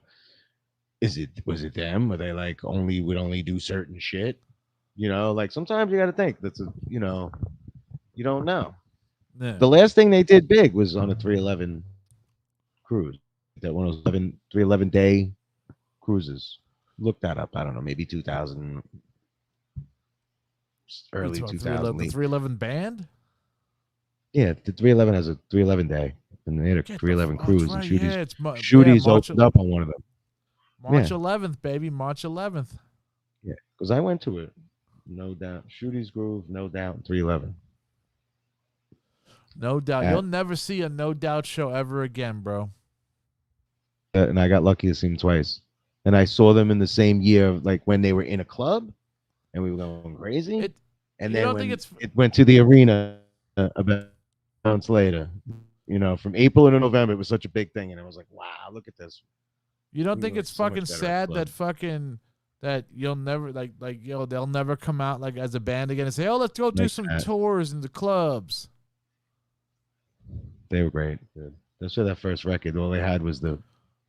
was it them? Or they like would only do certain shit? You know, like sometimes you got to think you know, you don't know. Yeah. The last thing they did big was on a 311 cruise. That one of those 311 day cruises. Look that up. I don't know, maybe 2000, early 2000. The 311 band? Yeah, the 311 has a 311 day, and they had a 311 cruise, and right, Shooty's, yeah, it's Shooty's March opened up on one of them. March 11th, baby. March 11th. Yeah, because I went to it, no doubt. Shooty's Groove, no doubt, 311. No doubt. You'll never see a No Doubt show ever again, bro. And I got lucky to see them twice. And I saw them in the same year, like when they were in a club, and we were going crazy. And then when it went to the arena about months later, you know, from April into November, it was such a big thing, and I was like, wow, look at this. You don't think it's fucking sad that you'll never they'll never come out like as a band again and say, oh, let's go do some tours in the clubs. They were great, dude. That's why that first record, all they had was the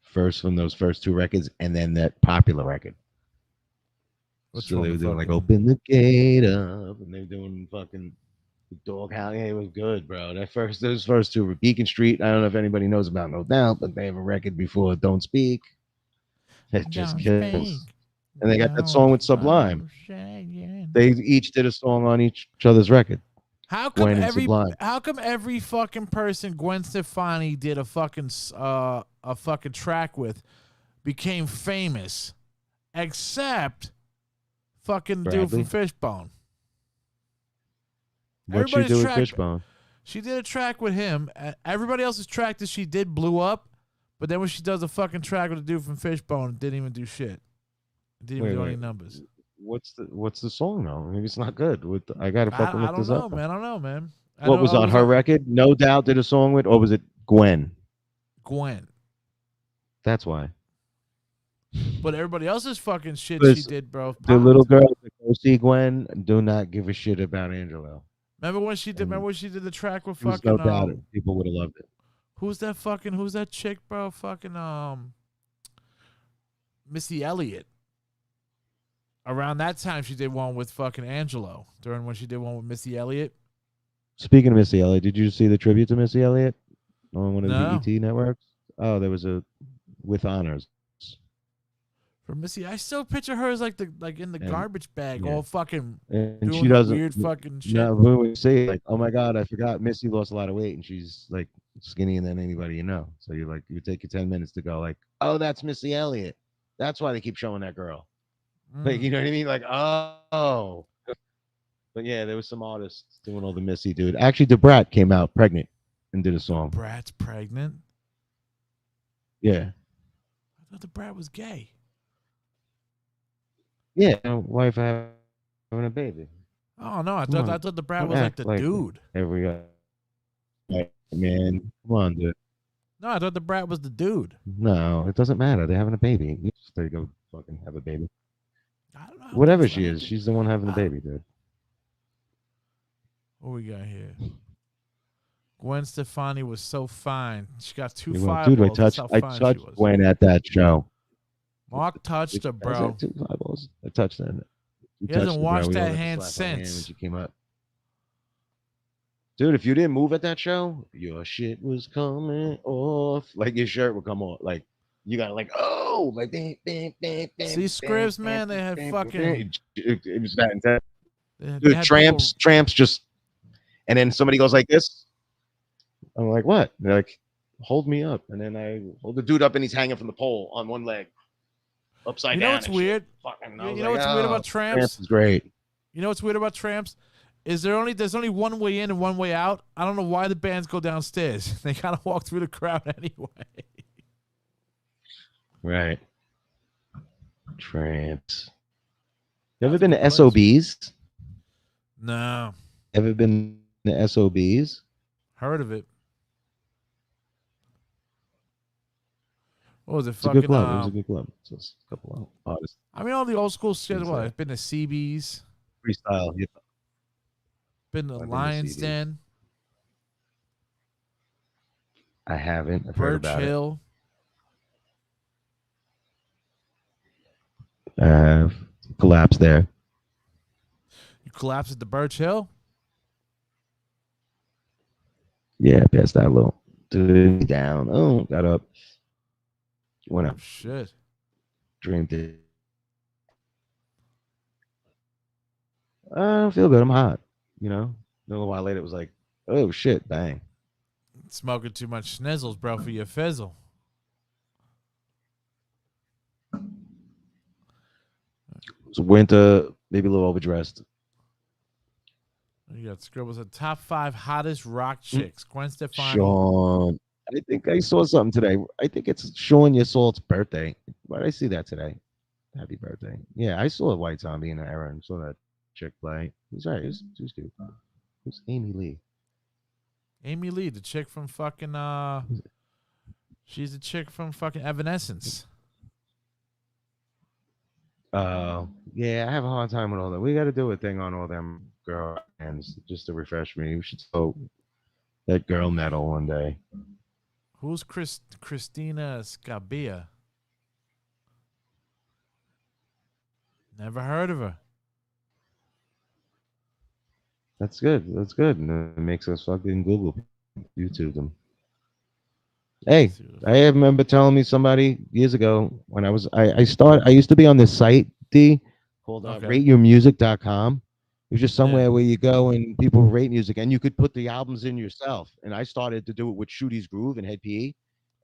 first from those first two records, and then that popular record. So they were doing like "Open the Gate Up," and they were doing fucking Dog Howl. Yeah, it was good, bro. Those first two were Beacon Street. I don't know if anybody knows about No Doubt, but they have a record before "Don't Speak." It just kills. And they got that song with Sublime. They each did a song on each other's record. How come every fucking person Gwen Stefani did a fucking track with became famous, except fucking dude from Fishbone? What'd she do with Fishbone? She did a track with him. Everybody else's track that she did blew up, but then when she does a fucking track with a dude from Fishbone, it didn't even do shit. It didn't even do any numbers. What's the song though? Maybe it's not good. I gotta fucking look this up. I don't know, man. What was on her record? No Doubt did a song with, or was it Gwen? Gwen. That's why. But everybody else's fucking shit she did, bro. The little girls that go see Gwen do not give a shit about Angelo. Remember when she did the track with fucking No Doubt people would have loved it. Who's that chick, bro? Fucking Missy Elliott. Around that time, she did one with fucking Angelo. During when she did one with Missy Elliott. Speaking of Missy Elliott, did you see the tribute to Missy Elliott on one of the BET networks? Oh, there was a with honors. For Missy, I still picture her as like in the And- garbage bag, yeah. all fucking And doing she doesn't weird fucking shit. No, when we say like, oh my god, I forgot Missy lost a lot of weight and she's like skinnier than anybody you know. So you're like, you take your 10 minutes to go like, oh, that's Missy Elliott. That's why they keep showing that girl. Like, you know what I mean? Like, oh. But yeah, there was some artists doing all the Missy, dude. Actually, Debrat came out pregnant and did a song. Brat's pregnant. Yeah. I thought the brat was gay. Yeah. Wife having a baby. Oh no, I Come thought on. the brat Don't was like act the like it. dude. There we go. Right, man. Come on, dude. No, I thought the brat was the dude. No, it doesn't matter. They're having a baby. You just gotta go fucking have a baby. I don't know. Whatever she is, she's the one having the I- baby, dude. What we got here? Gwen Stefani was so fine. She got two Dude, fireballs. That's I how fine touched she was. Gwen at that show. Mark touched her, I bro. said 2 fireballs. I touched her. He hasn't washed that hand When since. she came up. Dude, if you didn't move at that show, your shit was coming off. Like your shirt would come off. Like you got like, oh, like bam, bam, bam, bam. See, Scribs, man, they had fucking. It was that intense. They Dude, had tramps just, and then somebody goes like this. I'm like, what? They're like, hold me up, and then I hold the dude up, and he's hanging from the pole on one leg, upside You know down. what's and shit. weird? Fucking, You know what's weird about Tramps tramps? is great. You know what's weird about tramps? Is there's only one way in and one way out. I don't know why the bands go downstairs. They gotta walk through the crowd anyway. Right. Tramps. You ever That's a been good to place. SOBs? No, Ever been to SOBs? heard of it. What was it? It's a good Fucking. club. It was a good club. So it's a couple of artists. I mean, all the old school shit. Things What? like- I've been to CB's, Freestyle. Yeah. been to I've been to Lions CB's. Den, I haven't. I've heard Birch about Hill. it. Collapsed there. You collapsed at the Birch Hill. Yeah, passed out a little. Dude, down. Oh, got up. Went Oh up. shit! Dreamed it. I don't feel good. I'm hot. You know? A little while later, it was like, oh shit, bang. Smoking too much schnizzles, bro, for your fizzle. It's winter, maybe a little overdressed. You got Skribbal said top 5 hottest rock chicks. Gwen Stefani. Sean. I think I saw something today. I think it's Sean Yasalt's birthday. Why did I see that today? Happy birthday. Yeah, I saw White Zombie in the era and saw that chick play. He's right. Who's dude? Who's Amy Lee? Amy Lee, the chick from fucking she's the chick from fucking Evanescence. Yeah, I have a hard time with all that. We got to do a thing on all them girl bands just to refresh me. We should throw that girl metal one day. Who's Christina Scabia? Never heard of her. That's good. That's good. And it makes us fucking Google, YouTube them. Hey, I remember telling me somebody years ago when I used to be on this site, D, called rateyourmusic.com. It was just somewhere where you go and people rate music and you could put the albums in yourself. And I started to do it with Shooty's Groove and Head PE.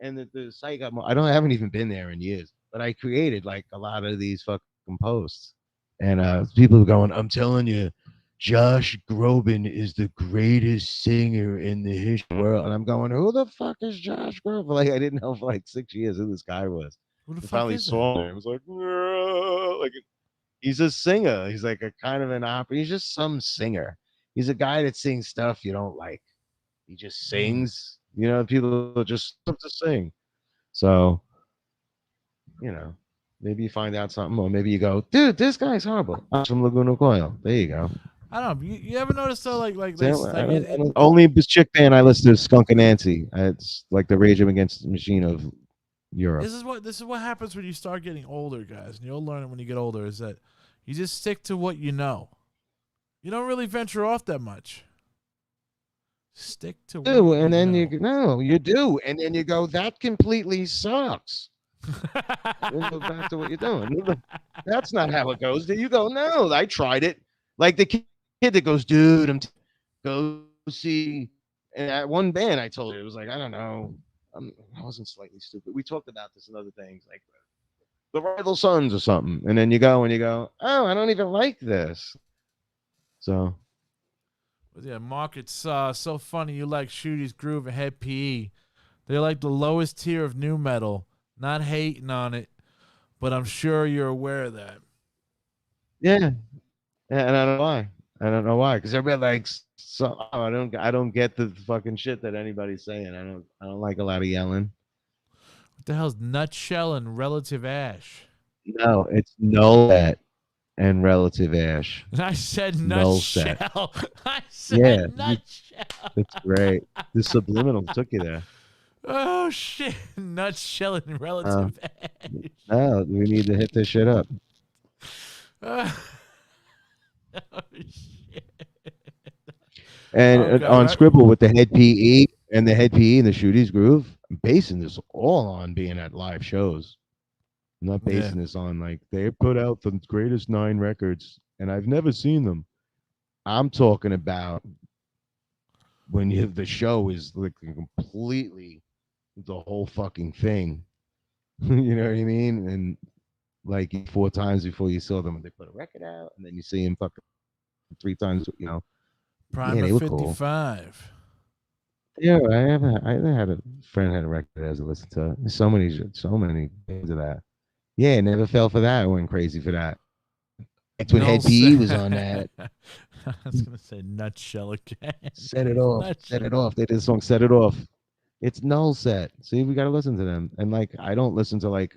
And the site got more, I haven't even been there in years, but I created like a lot of these fucking posts. And people were going, I'm telling you, Josh Groban is the greatest singer in the history world. And I'm going, who the fuck is Josh Groban? Like, I didn't know for like 6 years who this guy was. Who the I fuck finally is saw that? him. It was like he's a singer. He's like a kind of an opera. He's just some singer. He's a guy that sings stuff you don't like. He just sings. You know, people just love to sing. So, you know, maybe you find out something, or maybe you go, dude, this guy's horrible. I'm from Laguna Coil. There you go. I don't know. You ever notice though, Only this chick band I listen to is Skunk and Nancy. It's like the Rage Against the Machine of Europe. this is what happens when you start getting older, guys, and you'll learn it when you get older. Is that you just stick to what you know. You don't really venture off that much. Stick to what do, and then know. you no, you do, and then you go, that completely sucks. And go back to what you're doing. That's not how it goes. Then you go, no, I tried it. Like the kid that goes, dude, go see. And at one band, I told you, it was like, I don't know, I wasn't slightly stupid. We talked about this and other things, like the Rival Sons or something, and then you go, oh, I don't even like this. So Yeah, Mark, it's so funny. You like Shooty's Groove and Head PE. They're like the lowest tier of new metal. Not hating on it, but I'm sure you're aware of that. yeah, and I don't know why. I don't know why, because everybody likes. So I don't get the fucking shit that anybody's saying. I don't like a lot of yelling. What the hell's Nutshell and Relative Ash? No, it's null set and relative ash. I said Null set. Nutshell. I said Yeah, Nutshell. that's great. The subliminal took you there. Oh shit! Nutshell and Relative Ash. No, we need to hit this shit up. Oh shit! And Okay, on right. Skribbal with the head PE and the head PE and the Shooties Groove, I'm basing this all on being at live shows. I'm not basing this on like they put out the greatest 9 records and I've never seen them. I'm talking about when the show is like completely the whole fucking thing. You know what I mean? And like 4 times before you saw them when they put a record out, and then you see them fucking 3 times, you know. Primer they were 55. Cool. Yeah, I had a friend had a record that I listened to. There's so many things of that. Yeah, never fell for that. I went crazy for that. It's when Head PE was on that. I was gonna say Nutshell again. Set it off. Nutshell. Set it off. They did the song Set It Off. It's null set. See, we gotta listen to them. And like I don't listen to like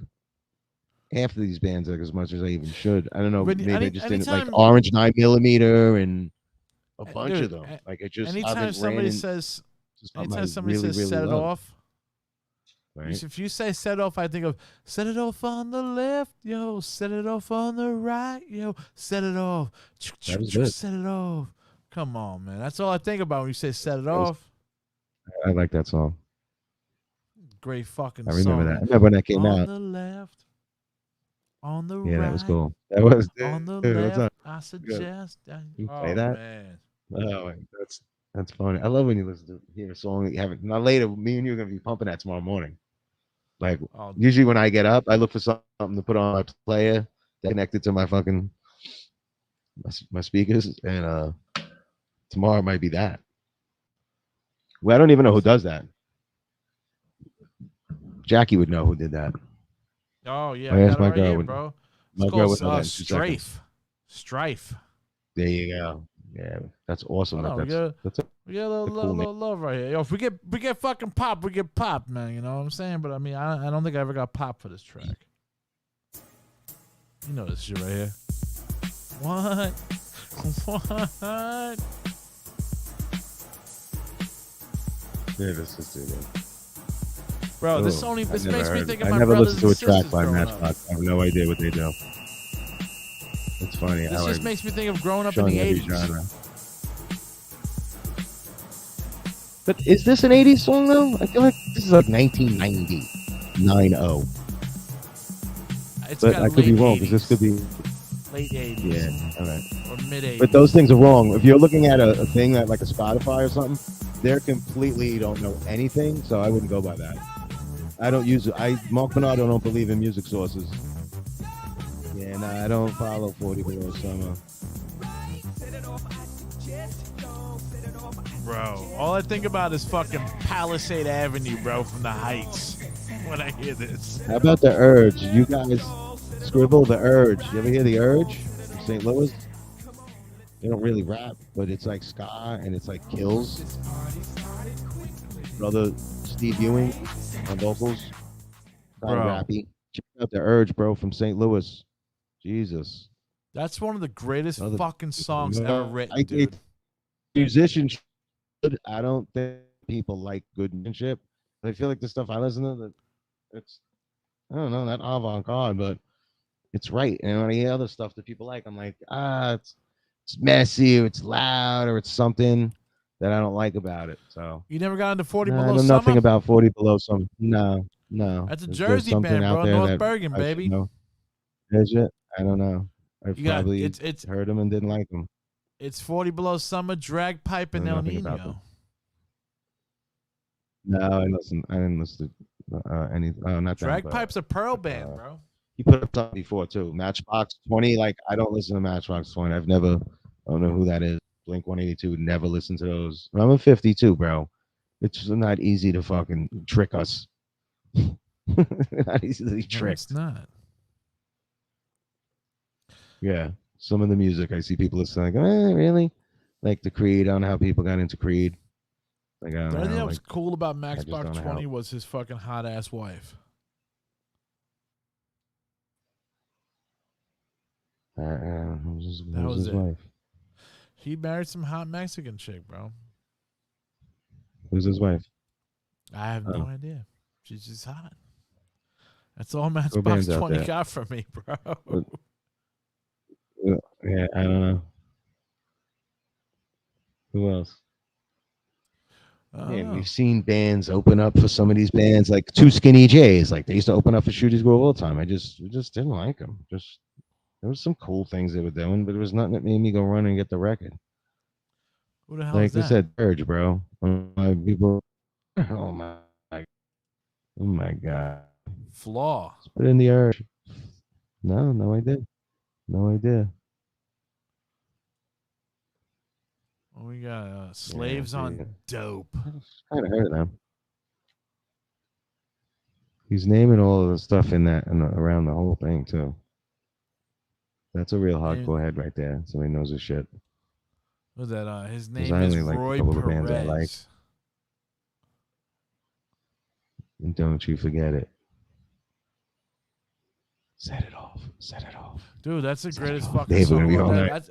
half of these bands like as much as I even should. I don't know. But Maybe I just didn't like anytime- Orange 9mm and a bunch Dude, of them. Like it just anytime haven't somebody ran in- says, just not anytime my somebody really, says really set it love, off, right? if you say set off, I think of set it off on the left, yo, set it off on the right, yo, set it off, That was good. set it off. Come on, man. That's all I think about when you say set it was- off. I like that song. Great fucking I remember song. that. I remember when that came on out. the left, on the right. Yeah, that was cool. That was On the dude, what's left, up? I suggest. You Oh play that? man. Oh, that's funny. I love when you listen to hear a song that you haven't. Now later, me and you are gonna be pumping that tomorrow morning. Like Oh, usually when I get up, I look for something to put on my player that connected to my fucking my speakers, and tomorrow might be that. Well, I don't even know who does that. Jackie would know who did that. oh yeah, I I asked got it my right girl here, would- bro. My It's girl called would know that in 2 seconds. Strife. Strife. There you go. Yeah, that's awesome. Hold on, That's we get a little, cool little love right here. Yo, if we get fucking pop, we get pop, man. You know what I'm saying? But I mean, I don't think I ever got pop for this track. You know this shit right here. What? What? yeah, this is too good. Bro, this Oh, only I this never makes me heard- think of I my never brothers listened to a and track by sisters growing up. Matchbox. I have no idea what they do. It's funny. This how just I makes me think of growing up in shun the every 80s. genre. But is this an 80s song though? I feel like this is like 1990. 90. It's But got I could be late wrong because this 80s. could be Late 80s. yeah. All right. Or mid 80s. But those things are wrong. If you're looking at a thing that like a Spotify or something, they're completely don't know anything. So I wouldn't go by that. I don't use it. Mark Bernardo don't believe in music sources. Yeah, nah, I don't follow 40 Below Summer. Bro, all I think about is fucking Palisade Avenue, bro, from the Heights when I hear this. How about The Urge? You guys scribble The Urge. You ever hear The Urge from St. Louis? They don't really rap, but it's like ska and it's like Kills. Brother Steve Ewing on vocals. Kind of Bro. rappy. Check out The Urge, bro, from St. Louis. Jesus. That's one of the greatest Another- fucking songs No, ever written, I- dude. Musicians should. I don't think people like good musicianship. I feel like the stuff I listen to, that it's, I don't know, not avant-garde, but it's right. And when I hear other stuff that people like, I'm like, it's messy, or it's loud, or it's something. that I don't like about it. So You never got into 40 no, I Below know Summer? nothing about 40 Below Summer. No, no. That's a Is there Jersey something band, out bro. there North that Bergen, I should baby. know? Is it? I don't know. I You got probably it's heard them and didn't like them. it's 40 Below Summer, Drag Pipe, and I know El nothing about them. Nino. No, I didn't listen to any. Not them. Drag But, Pipe's a Pearl band, uh, bro. he put up something before too. Matchbox 20. Like I don't listen to Matchbox 20. I don't know who that is. Blink 182. Never listened to those. I'm a 52, bro. It's not easy to fucking trick us. Not easily No, tricked. it's not. Yeah. Some of the music I see people listening like, really? Like the Creed. I don't know how people got into Creed. Like I don't The only thing know. that was Like cool about just Matchbox don't know 20 how. was his fucking hot ass wife. Who's That was his it. wife? He married some hot Mexican chick, bro. Who's his wife? I have Oh. no idea. She's just hot. That's all bands Matchbox out 20 there? got from me, bro. Yeah, I don't know. Who else? Man, we've seen bands open up for some of these bands, like Two Skinny J's. Like they used to open up for Shooties Grove all the time. We just didn't like them. Just there was some cool things they were doing, but there was nothing that made me go run and get the record. Who the hell Like is I that? said, Urge, bro. My people. Oh my god. Flaw. Put in the Urge. No idea. No idea. Well, we got Slaves Yeah, on Dope. Kind of heard of them. He's naming all of the stuff in that and around the whole thing too. That's a real hardcore head right there. Somebody knows his shit. What's that? His 'Cause name I is only like a Roy couple of bands I like. Perez. And don't you forget it. Set it off. Set it off. Dude, that's the Set it greatest off. fucking Dave, we're song. gonna be all That- night. that's-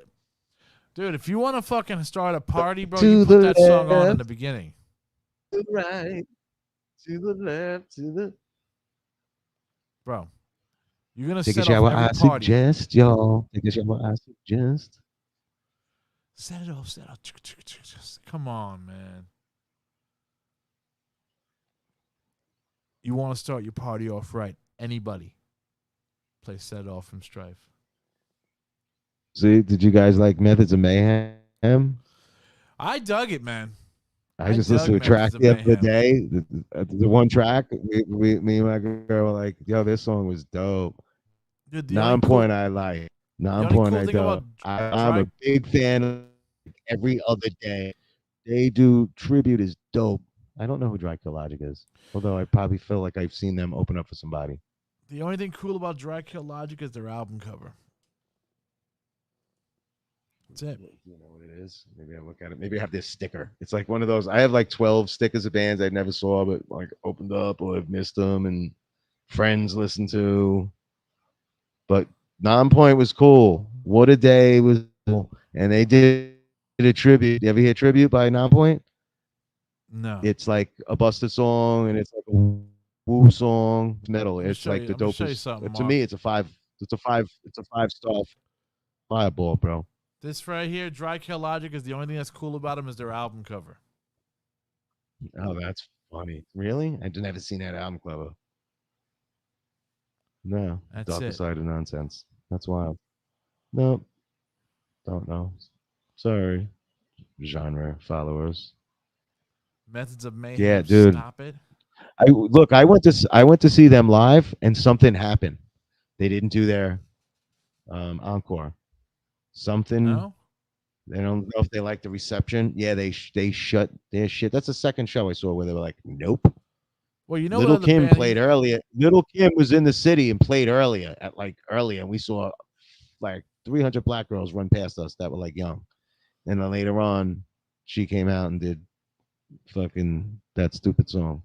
Dude, if you want to fucking start a party, bro, To you put the that song on in left. the beginning. To the right. To the left. To the. Bro, you're going to Take a set off shower, every I party. suggest, y'all. Take a shower, I suggest. Set it off, set it off. Come on, man. You want to start your party off right. Anybody. Play Set It Off from Strife. See, did you guys like Methods of Mayhem? I dug it, man. I just listened to a dug track Methods of the other Mayhem. day. The one track, me and my girl were like, yo, this song was dope. Dude, the only Non-point I like. Non-point cool I thing about don't. I'm a Dry- big fan of Every Other Day. They do tribute is dope. I don't know who Dry Kill Logic is, although I probably feel like I've seen them open up for somebody. The only thing cool about Dry Kill Logic is their album cover. That's it. You know what it is? Maybe I look at it. Maybe I have this sticker. It's like one of those. I have like 12 stickers of bands I never saw, but like opened up or have missed them and friends listened to. But Non-Point was cool. What a Day was cool. And they did a tribute. You ever hear tribute by Non-Point? No. It's like a Buster song and it's like a Woo song. Metal. me It's show like you- the I'm gonna show you dopest. something, To Mark. me, it's a 5. It's a 5-star fireball, bro. This right here, Dry Kill Logic, is the only thing that's cool about them is their album cover. Oh, that's funny. Really? I never seen that album cover. No. That's Darker it. Side of Nonsense. That's wild. Nope. Don't know. Sorry. Genre followers. Methods of Mayhem. Yeah, dude. Stop it. I went to see them live and something happened. They didn't do their encore. Something. No? They don't know if they like the reception. Yeah, they shut their shit. That's the second show I saw where they were like, nope. Well, you know Little what other Kim band- played earlier. Little Kim was in the city and played earlier, and we saw like 300 black girls run past us that were like young. And then later on, she came out and did fucking that stupid song.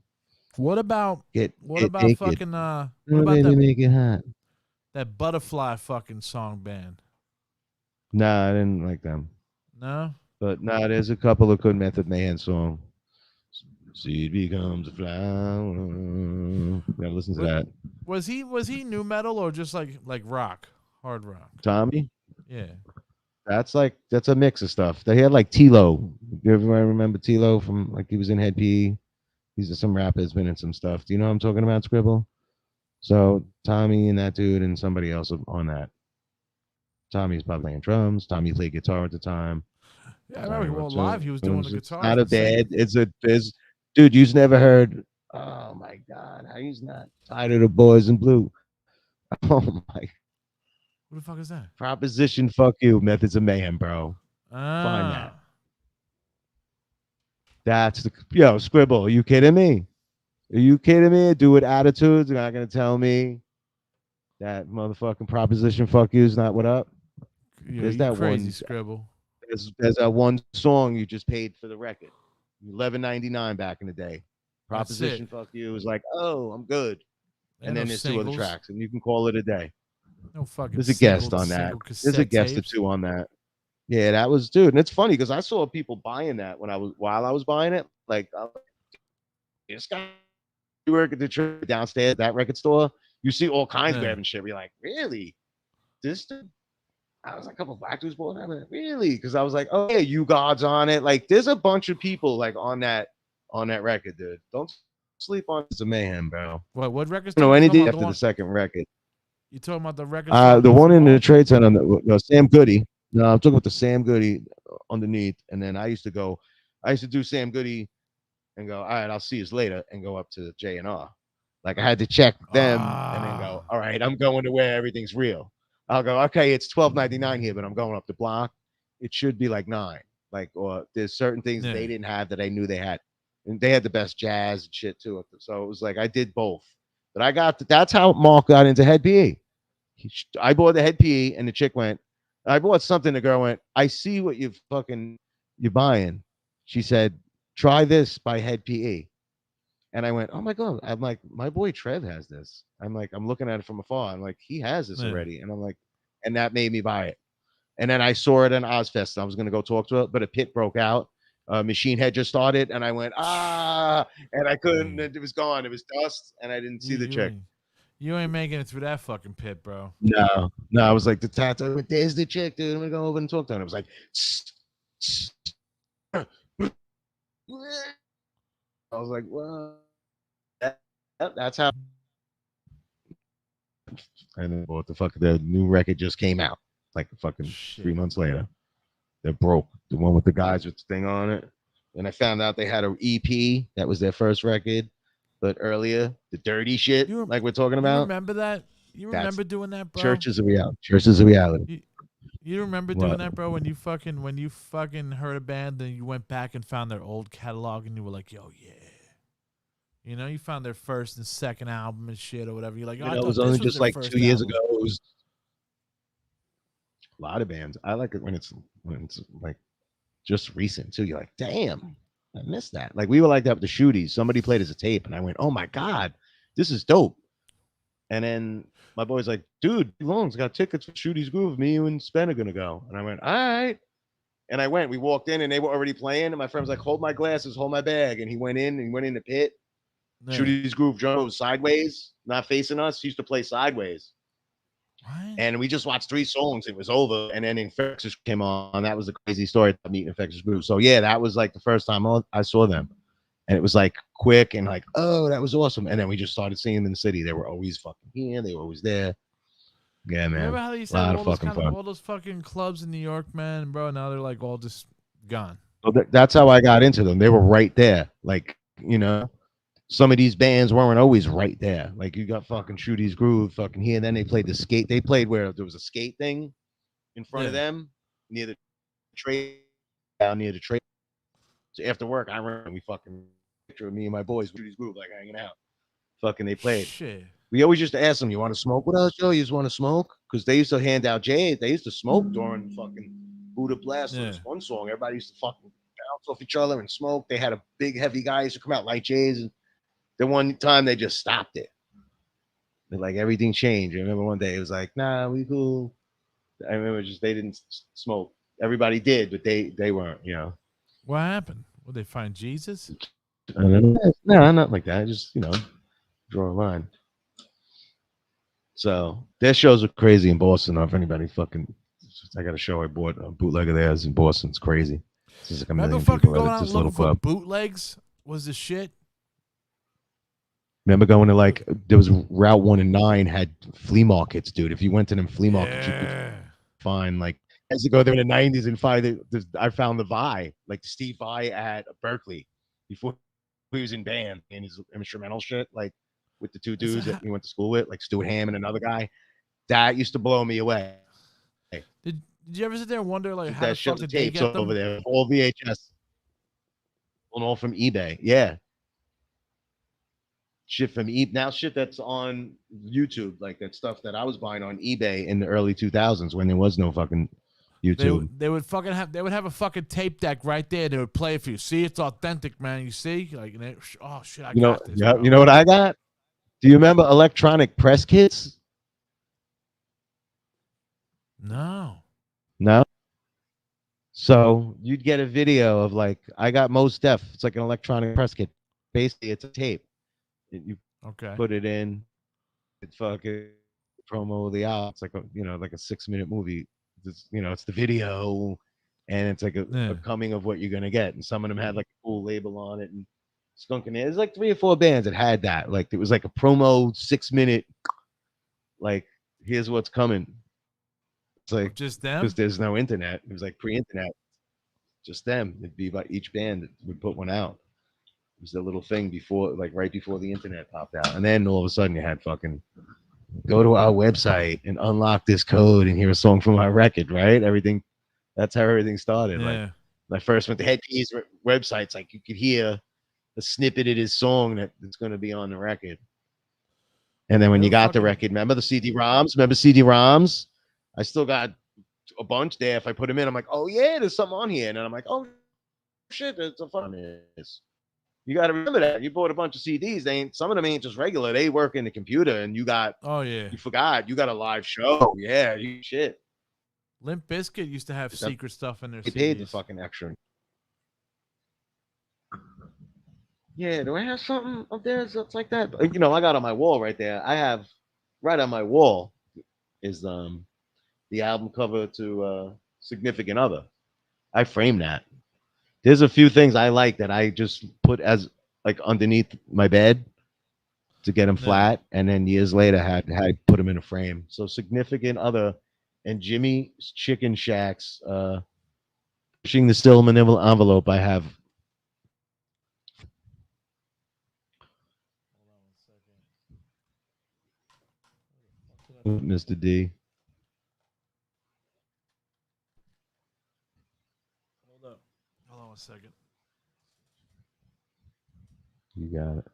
What about Get fucking what Oh, about baby, that, make it hot. that Butterfly fucking song band? Nah, I didn't like them. No? But nah, there's a couple of good Method Man songs. Seed becomes a flower. Gotta listen to that. Was he new metal or just like rock? Hard rock. Tommy? Yeah. That's a mix of stuff. They had like Tilo. You ever remember Tilo from like he was in Head PE? He's some rapper has been in some stuff. Do you know what I'm talking about, Skribbal? So Tommy and that dude and somebody else on that. Tommy's probably playing drums. Tommy played guitar at the time. Yeah, I remember live he was doing the guitar. Not a bad. It's dude. You've never heard. Oh my God, how he's not tired of the boys in blue. Oh my. What the fuck is that? Proposition. Fuck you. Methods of Mayhem, bro. Find that. That's the Skribbal. Are you kidding me? Are you kidding me? Do it attitudes. You're not gonna tell me that motherfucking proposition. Fuck you is not what up. Yeah, There's that crazy one Skribbal. There's that one song you just paid for the record, $11.99 back in the day. Proposition Fuck You was like, oh, I'm good. And then there's 2 other tracks, and you can call it a day. No fucking. There's a guest on that. There's a guest or 2 on that. Yeah, that was dude, and it's funny because I saw people buying that while I was buying it. Like, this guy you work at the downstairs that record store, you see all kinds of grabbing shit. You're like, really? This dude? I was like, a couple of black dudes bought that. Like, really? Because I was like, oh yeah, You God's on it. Like, there's a bunch of people like on that record, dude. Don't sleep on It's a Mayhem, bro. What records? No, anything after the second record. You talking about the record? The one in the trade center, Sam Goody. No, I'm talking about the Sam Goody underneath. And then I used to do Sam Goody and go, all right, I'll see you later, and go up to J&R. Like I had to check them and then go, all right, I'm going to where everything's real. I'll go, okay, it's $12.99 here, but I'm going up the block. It should be like $9. Like, or there's certain things they didn't have that I knew they had. And they had the best jazz and shit too. So it was like I did both. But that's how Mark got into Head PE. I bought the Head PE, and the chick went, I bought something. The girl went, I see what you're buying. She said, try this by Head PE. And I went, oh my God. I'm like, my boy Trev has this. I'm like, I'm looking at it from afar. I'm like, he has this already. And I'm like, and that made me buy it. And then I saw it in Ozfest. I was going to go talk to it, but a pit broke out. Machine Head just started, and I went, and I couldn't. It was gone. It was dust, and I didn't see the chick. You ain't making it through that fucking pit, bro. No. I was like, the tattoo. There's the chick, dude. I'm going to go over and talk to her. And it was like, I was like, well, that's how. And then the new record just came out like fucking 3 months later. They're broke. The one with the guys with the thing on it. And I found out they had an EP that was their first record, but earlier the dirty shit like we're talking about. You remember that? You remember doing that, bro? Church is a reality. Church is a reality. You remember doing that, bro? When you fucking heard a band, then you went back and found their old catalog, and you were like, yo, yeah. You know, you found their first and second album and shit or whatever. You're like, oh, it was only just like 2 years ago. It was a lot of bands. I like it when it's like just recent too. You're like, damn, I missed that. Like we were like that with the Shooties. Somebody played as a tape, and I went, oh my God, this is dope. And then my boy's like, dude, Long's got tickets for Shooties Groove. Me, you, and Spen are gonna go. And I went, all right. And I went. We walked in, and they were already playing. And my friend was like, hold my glasses, hold my bag. And he went in the pit. Yeah. Shooties Groove drove sideways, not facing us. He used to play sideways. What? And we just watched 3 songs. It was over. And then Infectious came on. That was a crazy story of meeting Infectious Groove. So yeah, that was like the first time I saw them. And it was like quick and like, oh, that was awesome. And then we just started seeing them in the city. They were always fucking here. They were always there. Yeah, man. Remember how they used to have all those fucking clubs in New York, man, bro? Now they're like all just gone. So that's how I got into them. They were right there. Like, you know. Some of these bands weren't always right there. Like you got fucking Shooties Groove fucking here. And then they played the skate. They played where there was a skate thing in front of them near the trade, down near the trade. So after work, I remember we fucking picture of me and my boys, Shooties Groove, like hanging out. Fucking they played. Shit. We always used to ask them, you want to smoke with us, Joe? You just want to smoke? Because they used to hand out J's. They used to smoke during fucking Buddha Blast. Yeah. One song, everybody used to fucking bounce off each other and smoke. They had a big, heavy guy used to come out like J's. And the one time they just stopped it. Like everything changed. I remember one day it was like, nah, we cool. I remember just they didn't smoke. Everybody did, but they weren't, you know. What happened? Would they find Jesus? I don't know. No, not like that. Just, you know, draw a line. So their shows are crazy in Boston. If anybody fucking I got a show I bought a bootleg of theirs in Boston. It's crazy. It's just like a Remember million fucking people going at out this and little looking for club. bootlegs? Was the shit? Remember going to like there was Route 1 and 9 had flea markets, dude. If you went to them flea markets, you could find like as you go there in the 90s and find I found the Vi, like Steve Vai at Berkeley before he was in band and his instrumental shit, like with the two dudes that he went to school with, like Stuart Ham and another guy. That used to blow me away. Did you ever sit there and wonder like how the That shit fuck the did they tapes get them? over there, all VHS, all from eBay. Yeah, shit from now shit that's on YouTube, like that stuff that I was buying on eBay in the early 2000s when there was no fucking YouTube. They would have a fucking tape deck right there. They would play it for you. See, it's authentic, man. You see, like, oh shit, I got this. Yeah, Bro. you know what I got? Do you remember electronic press kits? No. No. So you'd get a video of like I got Mos Def. It's like an electronic press kit. Basically, it's a tape. You Okay. put it in. It's fucking promo of the album. It's like like a 6-minute movie. It's the video, and it's like a coming of what you're gonna get. And some of them had like a cool label on it and Skunk in there. There's like 3 or 4 bands that had that. Like it was like a promo 6-minute. Like here's what's coming. It's like just them because there's no internet. It was like pre-internet. Just them. It'd be about each band that would put one out. It was a little thing before, like right before the internet popped out, and then all of a sudden you had fucking go to our website and unlock this code and hear a song from our record, right? Everything. That's how everything started. Yeah. Like my first went to Headkeys websites, like you could hear a snippet of his song that's going to be on the record. And then when you got the record, remember the CD-ROMs? Remember CD-ROMs? I still got a bunch there. If I put them in, I'm like, oh yeah, there's something on here, and then I'm like, oh shit, there's a fun on this. You got to remember that you bought a bunch of CDs. Some of them ain't just regular. They work in the computer, and you got. Oh yeah. You forgot. You got a live show. Yeah, shit. Limp Bizkit used to have secret stuff in their CDs. They paid the fucking extra. Yeah, do I have something up there that's like that? I got on my wall right there. I have right on my wall is the album cover to Significant Other. I framed that. There's a few things I like that I just put as like underneath my bed to get them flat, and then years later had put them in a frame. So Significant Other and Jimmy's Chicken Shacks, Pushing the Stillman Envelope. I have. Mr. D. Hold on 1 second. You got it.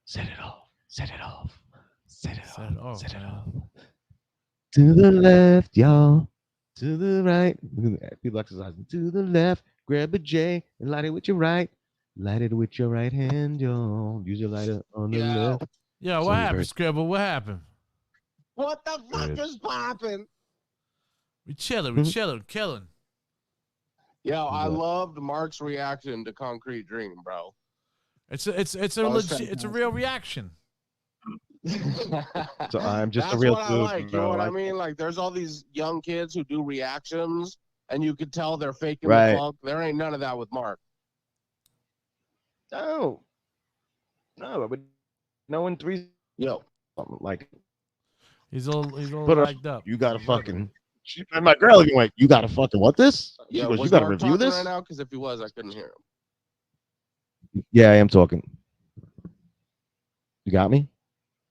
Set it off. Set it off. Set it off. Set it off. To the left, y'all. To the right. People exercising. To the left. Grab a J and light it with your right. Light it with your right hand, y'all. Use your lighter on the left. Yeah, what happened, Skribbal? What happened? What the fuck is popping? We chilling, killing. Yo, I loved Mark's reaction to Concrete Dream, bro. It's a real reaction. So I'm just That's a real what dude. I like. You know what I mean? Like, there's all these young kids who do reactions, and you could tell they're faking the funk. There ain't none of that with Mark. No, but no one threes. Yo, something like he's all ragged up. You got to fucking. And my girl even went, you got to fucking what this? She goes, you got to review this right now? Because if he was, I couldn't hear him. Yeah, I am talking. You got me?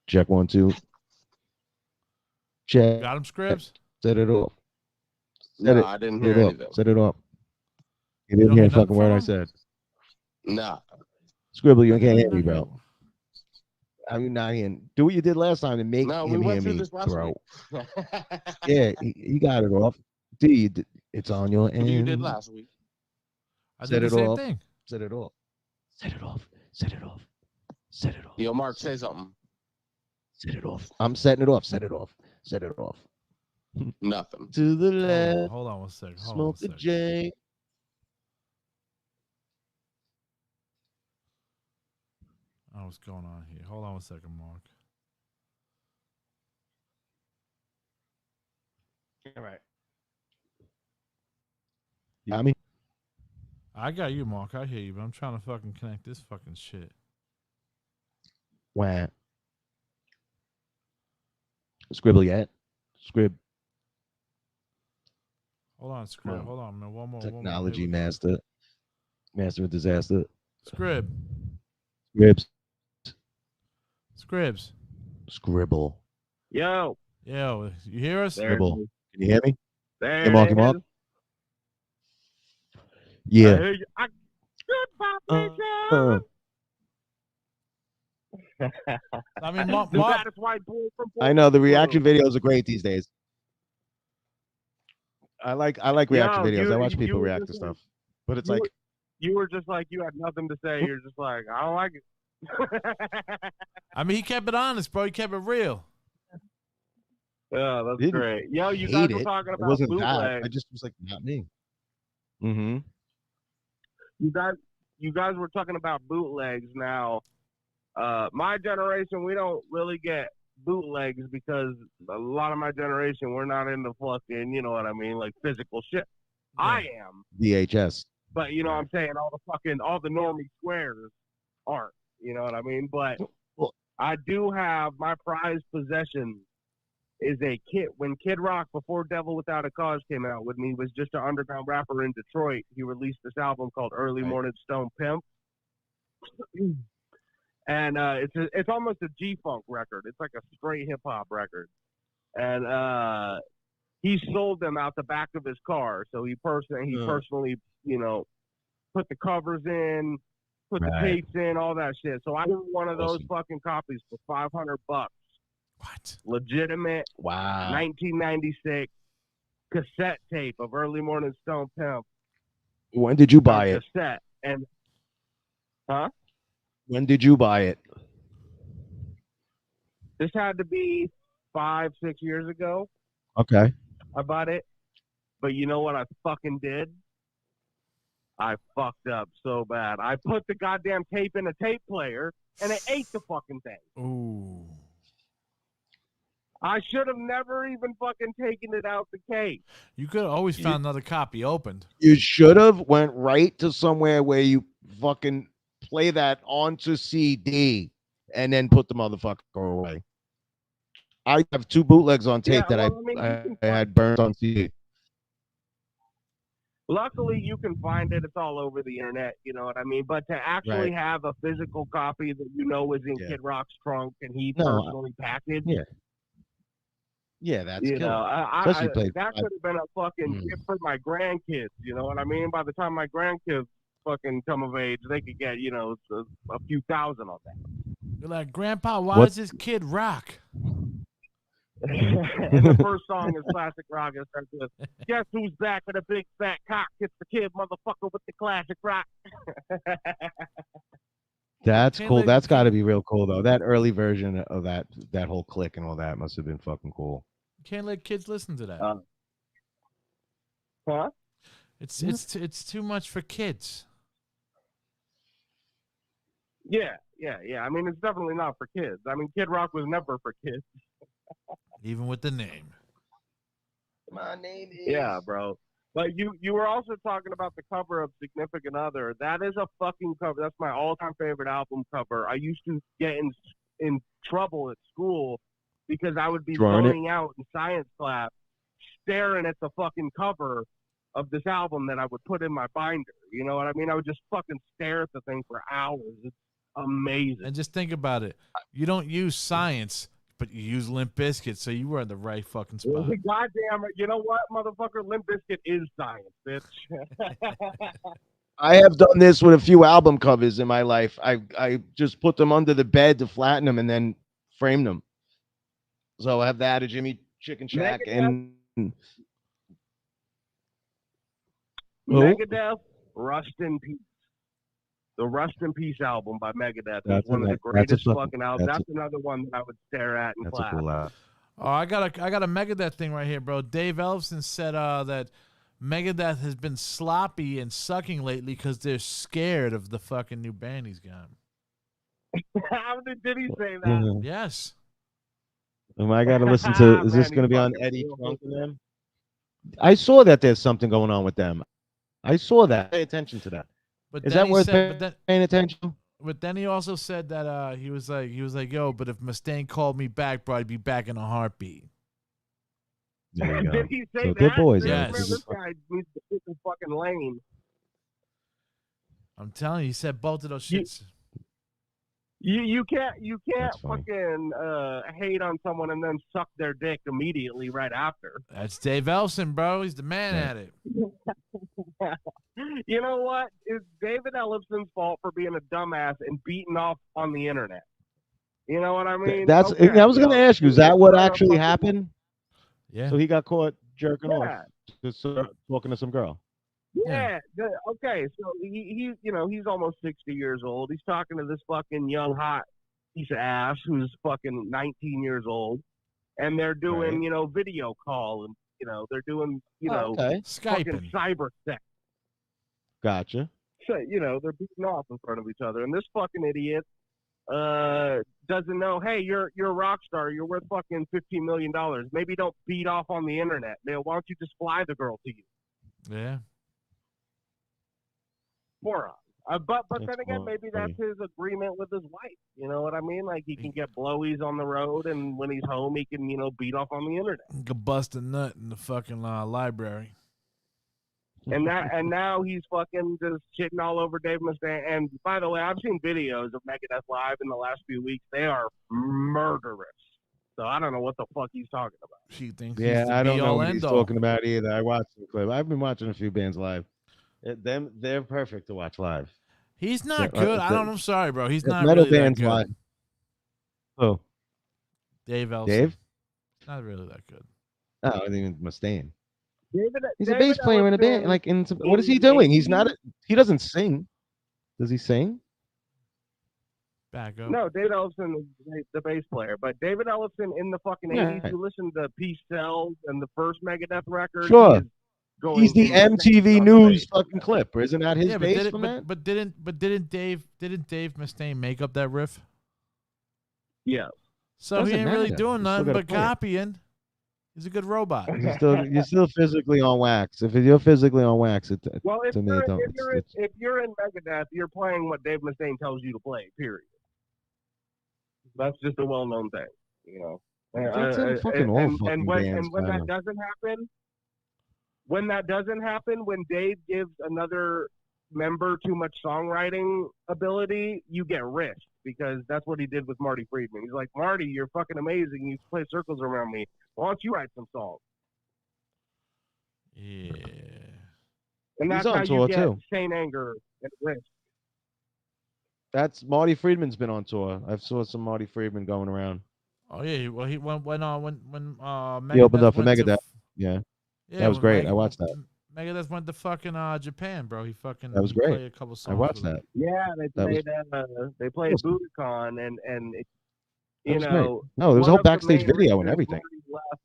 Check 1, 2. Check. Got him, Scribs? Set it off. No, I didn't hear anything. Set it off. You didn't hear a fucking word I said. Nah. Skribbal, you can't hear me, bro. I'm not hearing. Do what you did last time and make him hear me, bro. Yeah, he got it off. Dude, it's on your end. You did last week. I did the same thing. Set it off. Set it off. Set it off. Set it off. Yo, Mark, say something. Set it off. I'm setting it off. Set it off. Set it off. Nothing. To the left. Hold on 1 second. Smoke the J. Oh, what's going on here? Hold on 1 second, Mark. All right. You got me? I got you, Mark. I hear you, but I'm trying to fucking connect this fucking shit. Wah. Skribbal yet? Scrib. Hold on, Scrib. Hold on, man. One more. Technology Here we go. master. Master of disaster. Scrib. Scribs. Scribs. Scribble. Yo, Yo, you hear us? there it Scribble. is. Can you hear me? There Hey, Mark, it Mark. is. Yeah. I hear you. Uh, I mean, The Mark. baddest white boy from I know the Portland. reaction videos are great these days. I like reaction Yo, videos. I watch you people were react just to like- stuff. But it's you like were- You were just like, you had nothing to say. You're just like, I don't like it. I mean, he kept it honest, bro. He kept it real. Yeah, that's Didn't great. Yo, you hate guys were it. talking It about wasn't that. bootleg. I just was like, not me. Mm-hmm. You guys were talking about bootlegs. Now, my generation, we don't really get bootlegs because a lot of my generation, we're not into fucking, you know what I mean, like physical shit. Yeah. I am, VHS. but you know what I'm saying, all the normie squares aren't, you know what I mean? But Well- I do have my prized possession is a Kid. When Kid Rock, before Devil Without a Cause came out, when he was just an underground rapper in Detroit, he released this album called Early Right. Morning Stone Pimp. And it's almost a G-Funk record. It's like a straight hip-hop record. And he sold them out the back of his car. So he personally, you know, put the covers in, put the Right. tapes in, all that shit. So I got one of those Awesome. fucking copies for $500. What? Legitimate Wow. 1996 cassette tape of Early Morning Stone Pimp. When did you buy it? Cassette. And When did you buy it? this had to be 5-6 years ago. Okay. I bought it. But you know what I fucking did? I fucked up so bad. I put the goddamn tape in a tape player and it ate the fucking thing. Ooh. I should have never even fucking taken it out the case. You could have always found another copy opened. You should have went right to somewhere where you fucking play that onto CD and then put the motherfucker away. I have 2 bootlegs on tape Yeah, that well, I mean, you I can had burned on CD. Luckily, you can find it. It's all over the internet. You know what I mean? But to actually Right. have a physical copy that you know is in Yeah. Kid Rock's trunk and he No, personally packaged, Yeah, that's you know, killer. Especially played that could have been a fucking Mm. gift for my grandkids. You know what I mean? By the time my grandkids fucking come of age, they could get, you know, a few thousand on that. You're like, Grandpa, why What- does this kid rock? And the first song is classic rock. It starts with, "Guess who's back with a big fat cock? It's the kid, motherfucker, with the classic rock." That's Can't cool. let- That's got to be real cool though. That early version of that whole click and all that must have been fucking cool. You can't let kids listen to that. Huh? It's too much for kids. Yeah. I mean, it's definitely not for kids. I mean, Kid Rock was never for kids. Even with the name. My name is. Yeah, bro. But you were also talking about the cover of Significant Other. That is a fucking cover. That's my all-time favorite album cover. I used to get in trouble at school because I would be Drawing it? zoning out in science class, staring at the fucking cover of this album that I would put in my binder. You know what I mean? I would just fucking stare at the thing for hours. It's amazing. And just think about it. You don't use science, but you use Limp Bizkit, so you were in the right fucking spot. Goddamn it. You know what, motherfucker? Limp Bizkit is science, bitch. I have done this with a few album covers in my life. I just put them under the bed to flatten them and then frame them. So I have that, a Jimmy Chicken Shack, and Megadeth, Rust in Peace. The Rust in Peace album by Megadeth is That's one of the that's a greatest fucking- fucking albums. that's That's another one that I would stare at in that's class. a cool album. Oh, I got a Megadeth thing right here, bro. Dave Ellefson said that Megadeth has been sloppy and sucking lately because they're scared of the fucking new band he's got. How did he say that? Mhm. Yes. I got to listen to. Is this Man, going to be he's on fucking Eddie real Trunk and them? I saw that there's something going on with them. I saw that. Pay attention to that. But Is then that he worth said, paying attention? but then he also said that he was like, yo, but if Mustaine called me back, bro, I'd be back in a heartbeat. There you go. Did he say So that? they're boys. Yes. Man, this guy needs to pick his fucking lane. I'm telling you, he said both of those You- shits. You can't That's funny. fucking hate on someone and then suck their dick immediately right after. That's Dave Ellison, bro. He's the man at it. You know what? It's David Ellison's fault for being a dumbass and beating off on the internet. You know what I mean? That's. Okay, I was going to ask you, is that what actually fucking- happened? Yeah. So he got caught jerking off, Yeah. just talking to some girl. Yeah. Okay. So he he's almost 60 years old. He's talking to this fucking young hot piece of ass who's fucking 19 years old, and they're doing Right. video call and they're doing Okay, fucking Skyping. cyber sex. gotcha. So they're beating off in front of each other, and this fucking idiot doesn't know. Hey, you're a rock star. You're worth fucking $15 million. Maybe don't beat off on the internet. Man, why don't you just fly the girl to you? Yeah. Moron. But That's then again, maybe that's his agreement with his wife. You know what I mean? Like he can get blowies on the road, and when he's home, he can beat off on the internet. You could bust a nut in the fucking library. And now he's fucking just shitting all over Dave Mustaine. And by the way, I've seen videos of Megadeth live in the last few weeks. They are murderous. So I don't know what the fuck he's talking about. She thinks he's Yeah, the I don't know be-all, what he's end-all. talking about either. I watched the clip. I've been watching a few bands live. They're perfect to watch live. He's not Yeah, good. I'm sorry, bro. He's If not metal really that bands good. live. Oh, Dave Ellison. Dave? Not really that good. Oh, I think it's Mustaine. David, He's a bass player in a band. Like, what is he doing? He's not. He doesn't sing. Does he sing? Back up. No, David Ellison is the bass player. But David Ellison in the fucking Yeah. 80s, you listen to Peace Sells and the first Megadeth record. Sure. he is going He's the insane MTV on the News bass. fucking clip. Isn't that his Yeah, bass from that? but didn't Dave Mustaine make up that riff? Yeah. So Doesn't he ain't really matter. doing You still nothing gotta but play it. copying. He's a good robot. You're still physically on wax. If you're physically on wax, Well, if to me, you're, it don't. if you're in Megadeth, you're playing what Dave Mustaine tells you to play, period. That's just a well-known thing, you know. That's in fucking all fucking bands, when kinda. that doesn't happen, when Dave gives another member too much songwriting ability, you get risked because that's what he did with Marty Friedman. He's like, Marty, you're fucking amazing. You play circles around me. Why don't you write some songs? Yeah. And that's on how tour, you get too. Shane Anger and risk. That's Marty Friedman's been on tour. I've saw some Marty Friedman going around. Oh yeah. Well, he when Megadeth He opened up for went to Megadeth. f- Yeah, Yeah, that was when great. I watched that. Megadeth went to fucking Japan, bro. He fucking That was great. played a couple songs. I watched with him. that. Yeah, they played Awesome. Budokan and it, That you was great. know. No, there was a one whole of the backstage main video and reasons everything. Marty left-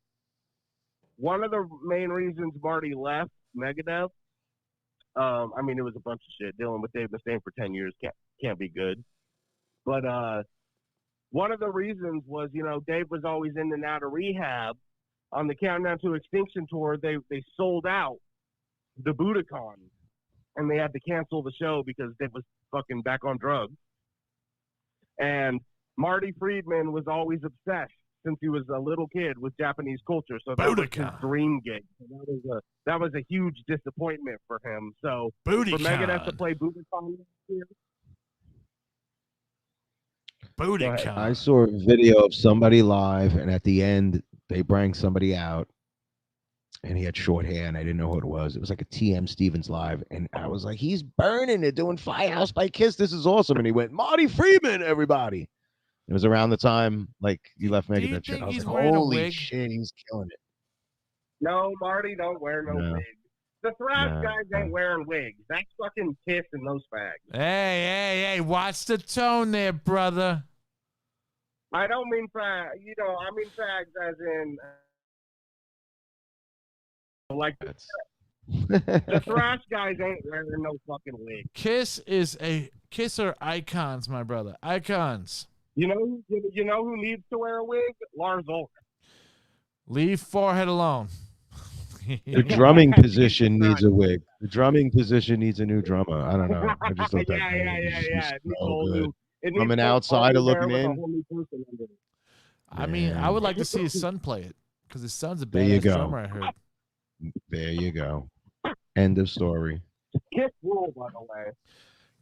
one of the main reasons Marty left Megadeth, I mean, it was a bunch of shit. Dealing with Dave Mustaine for 10 years can't be good. But one of the reasons was, Dave was always in and out of rehab. On the Countdown to Extinction tour, they sold out the Budokan, and they had to cancel the show because Dave was fucking back on drugs. And Marty Friedman was always obsessed since he was a little kid with Japanese culture, so that was his Budokan. dream gig. So that was a huge disappointment for him. So Booty for Megadeth to con. play Budokan this year, Booty Go ahead. con. I saw a video of somebody live, and at the end, they bring somebody out, and he had short hair, and I didn't know who it was. It was like a TM Stevens live, and I was like, he's burning it, doing Firehouse by Kiss. This is awesome. And he went, Marty Freeman, everybody. It was around the time, like, he left Do you Megadeth shit. think I was he's like, wearing a holy wig? shit, he's killing it. no, Marty don't wear no No. wigs. The thrash No, guys ain't no. wearing wigs. That's fucking Kiss and those fags. Hey, watch the tone there, brother. I don't mean fag. I mean fags as in like the thrash guys ain't wearing no fucking wigs. Kiss are icons, my brother. Icons. You know who needs to wear a wig? Lars Ulrich. Leave forehead alone. The drumming position needs a wig. The drumming position needs a new drummer. I don't know. I just thought that yeah. was just It needs a so whole good. new. It From needs an a whole outsider new bear looking with a in. whole new person under it. I mean, I would Man. like to see his son play it because his son's a There you badass go. drummer. I heard. There you go. End of story. Kiss rule, by the way.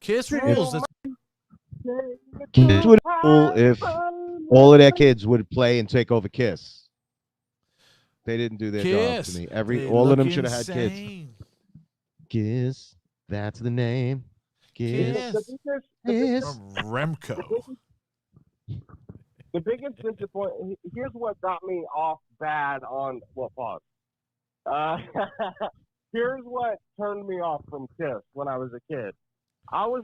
Kiss rules. That's, Kids would be cool if all of their kids would play and take over Kiss. They didn't do their job Kiss. to me. They All of look them should have had kids. insane. Kiss. That's the name. Kiss. Kiss. Kiss. From Remco. The biggest disappointment. Here's what got me off bad on pause. Here's what turned me off from Kiss when I was a kid. I was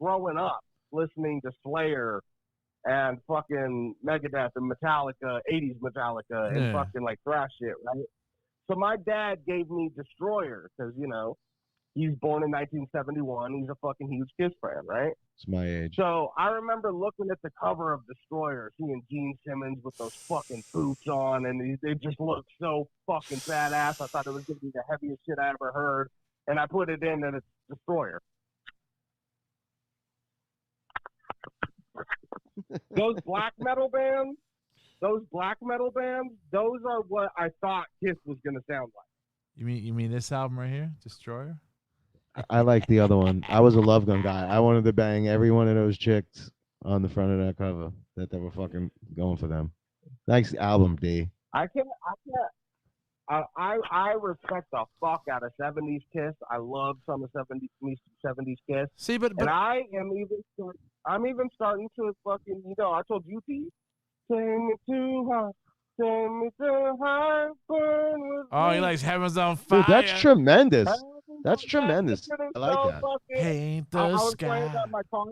growing up listening to Slayer and fucking Megadeth and Metallica, 80s Metallica, and fucking like thrash shit, right? So my dad gave me Destroyer because, you know, he's born in 1971. He's a fucking huge Kiss fan, right? It's my age. So I remember looking at the cover of Destroyer, seeing Gene Simmons with those fucking boots on, and they just looked so fucking badass. I thought it was going to be the heaviest shit I ever heard. And I put it in, and it's Destroyer. Those black metal bands, those are what I thought Kiss was going to sound like. You mean this album right here, Destroyer? I like the other one. I was a Love Gun guy. I wanted to bang every one of those chicks on the front of that cover that they were fucking going for them. Nice album, D. I respect the fuck out of 70s Kiss. I love some of 70s Kiss. See, but and I'm even starting to fucking, you know, I told you, T, take me too high. Take me too high, burn with oh, me. he likes Heaven's on Fire. Dude, that's tremendous. That's tremendous. I like that. Paint the I was sky. playing that in my car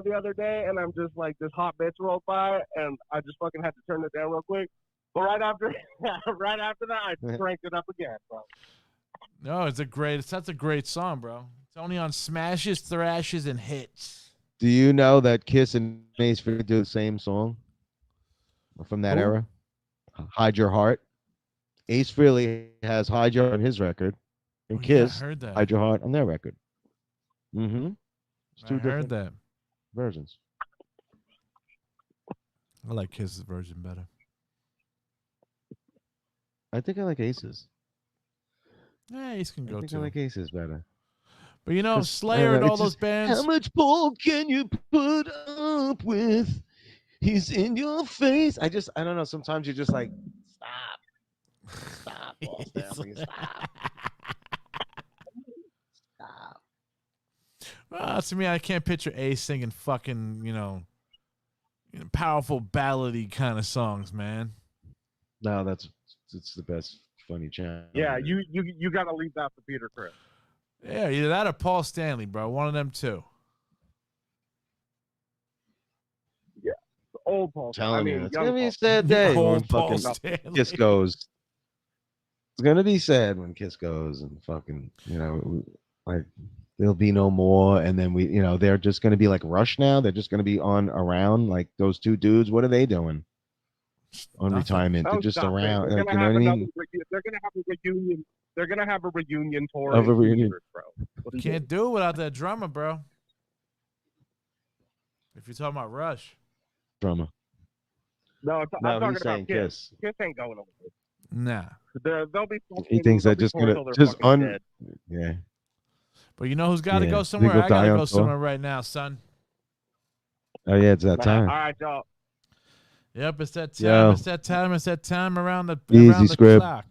the other day. And I'm just like, this hot bitch rolled by, and I just fucking had to turn it down real quick. But right after that, I cranked it up again, bro. No, that's a great song, bro. It's only on smashes, thrashes, and hits. Do you know that Kiss and Ace Frehley do the same song from that era? Hide Your Heart. Ace Frehley has Hide Your Heart on his record, and Kiss I heard that. Hide Your Heart on their record. Mm-hmm. It's two I different heard that. versions. I like Kiss's version better. I think I like Ace's. Yeah, Ace can go I think too. I like Ace's better. But you know, Slayer and all those bands. How much bull can you put up with? He's in your face. I don't know. Sometimes you're just like, stop, Paul Stanley, stop. Well, to me, I can't picture Ace singing fucking, you know, powerful ballady kind of songs, man. No, it's the best funny channel. Yeah, you got to leave that for Peter Criss. Yeah, either that or Paul Stanley, bro. One of them two. Yeah, old Paul. Telling you, it's young gonna be Paul. a sad day when Old Paul fucking Stanley. Kiss goes. It's gonna be sad when Kiss goes, and fucking, you know, like there'll be no more, and then we, you know, they're just gonna be like Rush now. They're just gonna be on around like those two dudes. What are they doing on Nothing. retirement? They're just around. Like, you know what I mean? They're gonna have a reunion. They're gonna have a reunion tour. Of a in 2 reunion. years, bro. What are you Can't do it without that drummer, bro. If you're talking about Rush. Drummer. No, I'm No, talking he's about saying Kiss. Kiss. Kiss ain't going away. Nah. They'll be. He thinks they're just gonna dead. yeah. But you know who's got to Yeah, go they somewhere? go I got to die on go tour. somewhere right now, son. Oh yeah, it's that All time. right, y'all. Yep, it's that time. Yo. It's that time. It's that time around the Easy, Scrib. clock.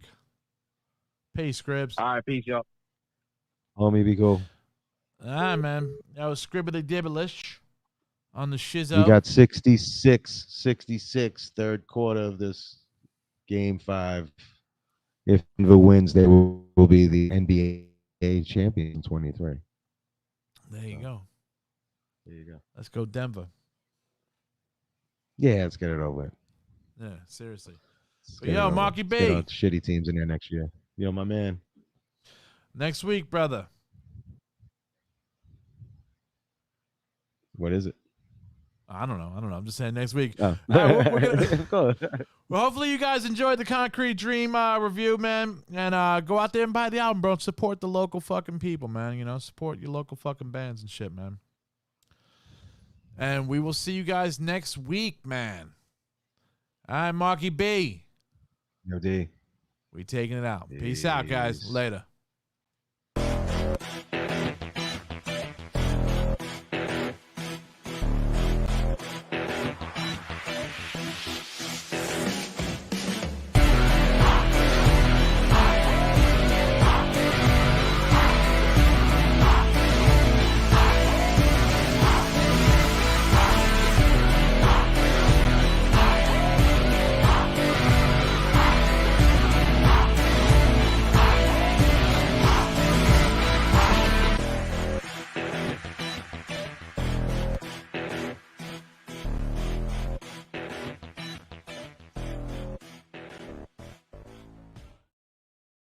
Peace, Scribs. All right, peace, y'all. Homie, be cool. All right, man. That was Scribbly Dibbleish on the Shizzo. We got 66, third quarter of this game 5. If Denver wins, they will be the NBA champion in 23. There you go. There you go. Let's go Denver. Yeah, let's get it over with. Yeah, seriously. Let's But get it yo, over Marky with. Let's get B. all the shitty teams in there next year. Yo, my man. Next week, brother. What is it? I don't know. I'm just saying next week. Oh. We're gonna, Of course. well, hopefully you guys enjoyed the Concrete Dream review, man. And go out there and buy the album, bro. Support the local fucking people, man. You know, support your local fucking bands and shit, man. And we will see you guys next week, man. All right, Marky B. Yo, D. We taking it out. Peace out, guys. Later.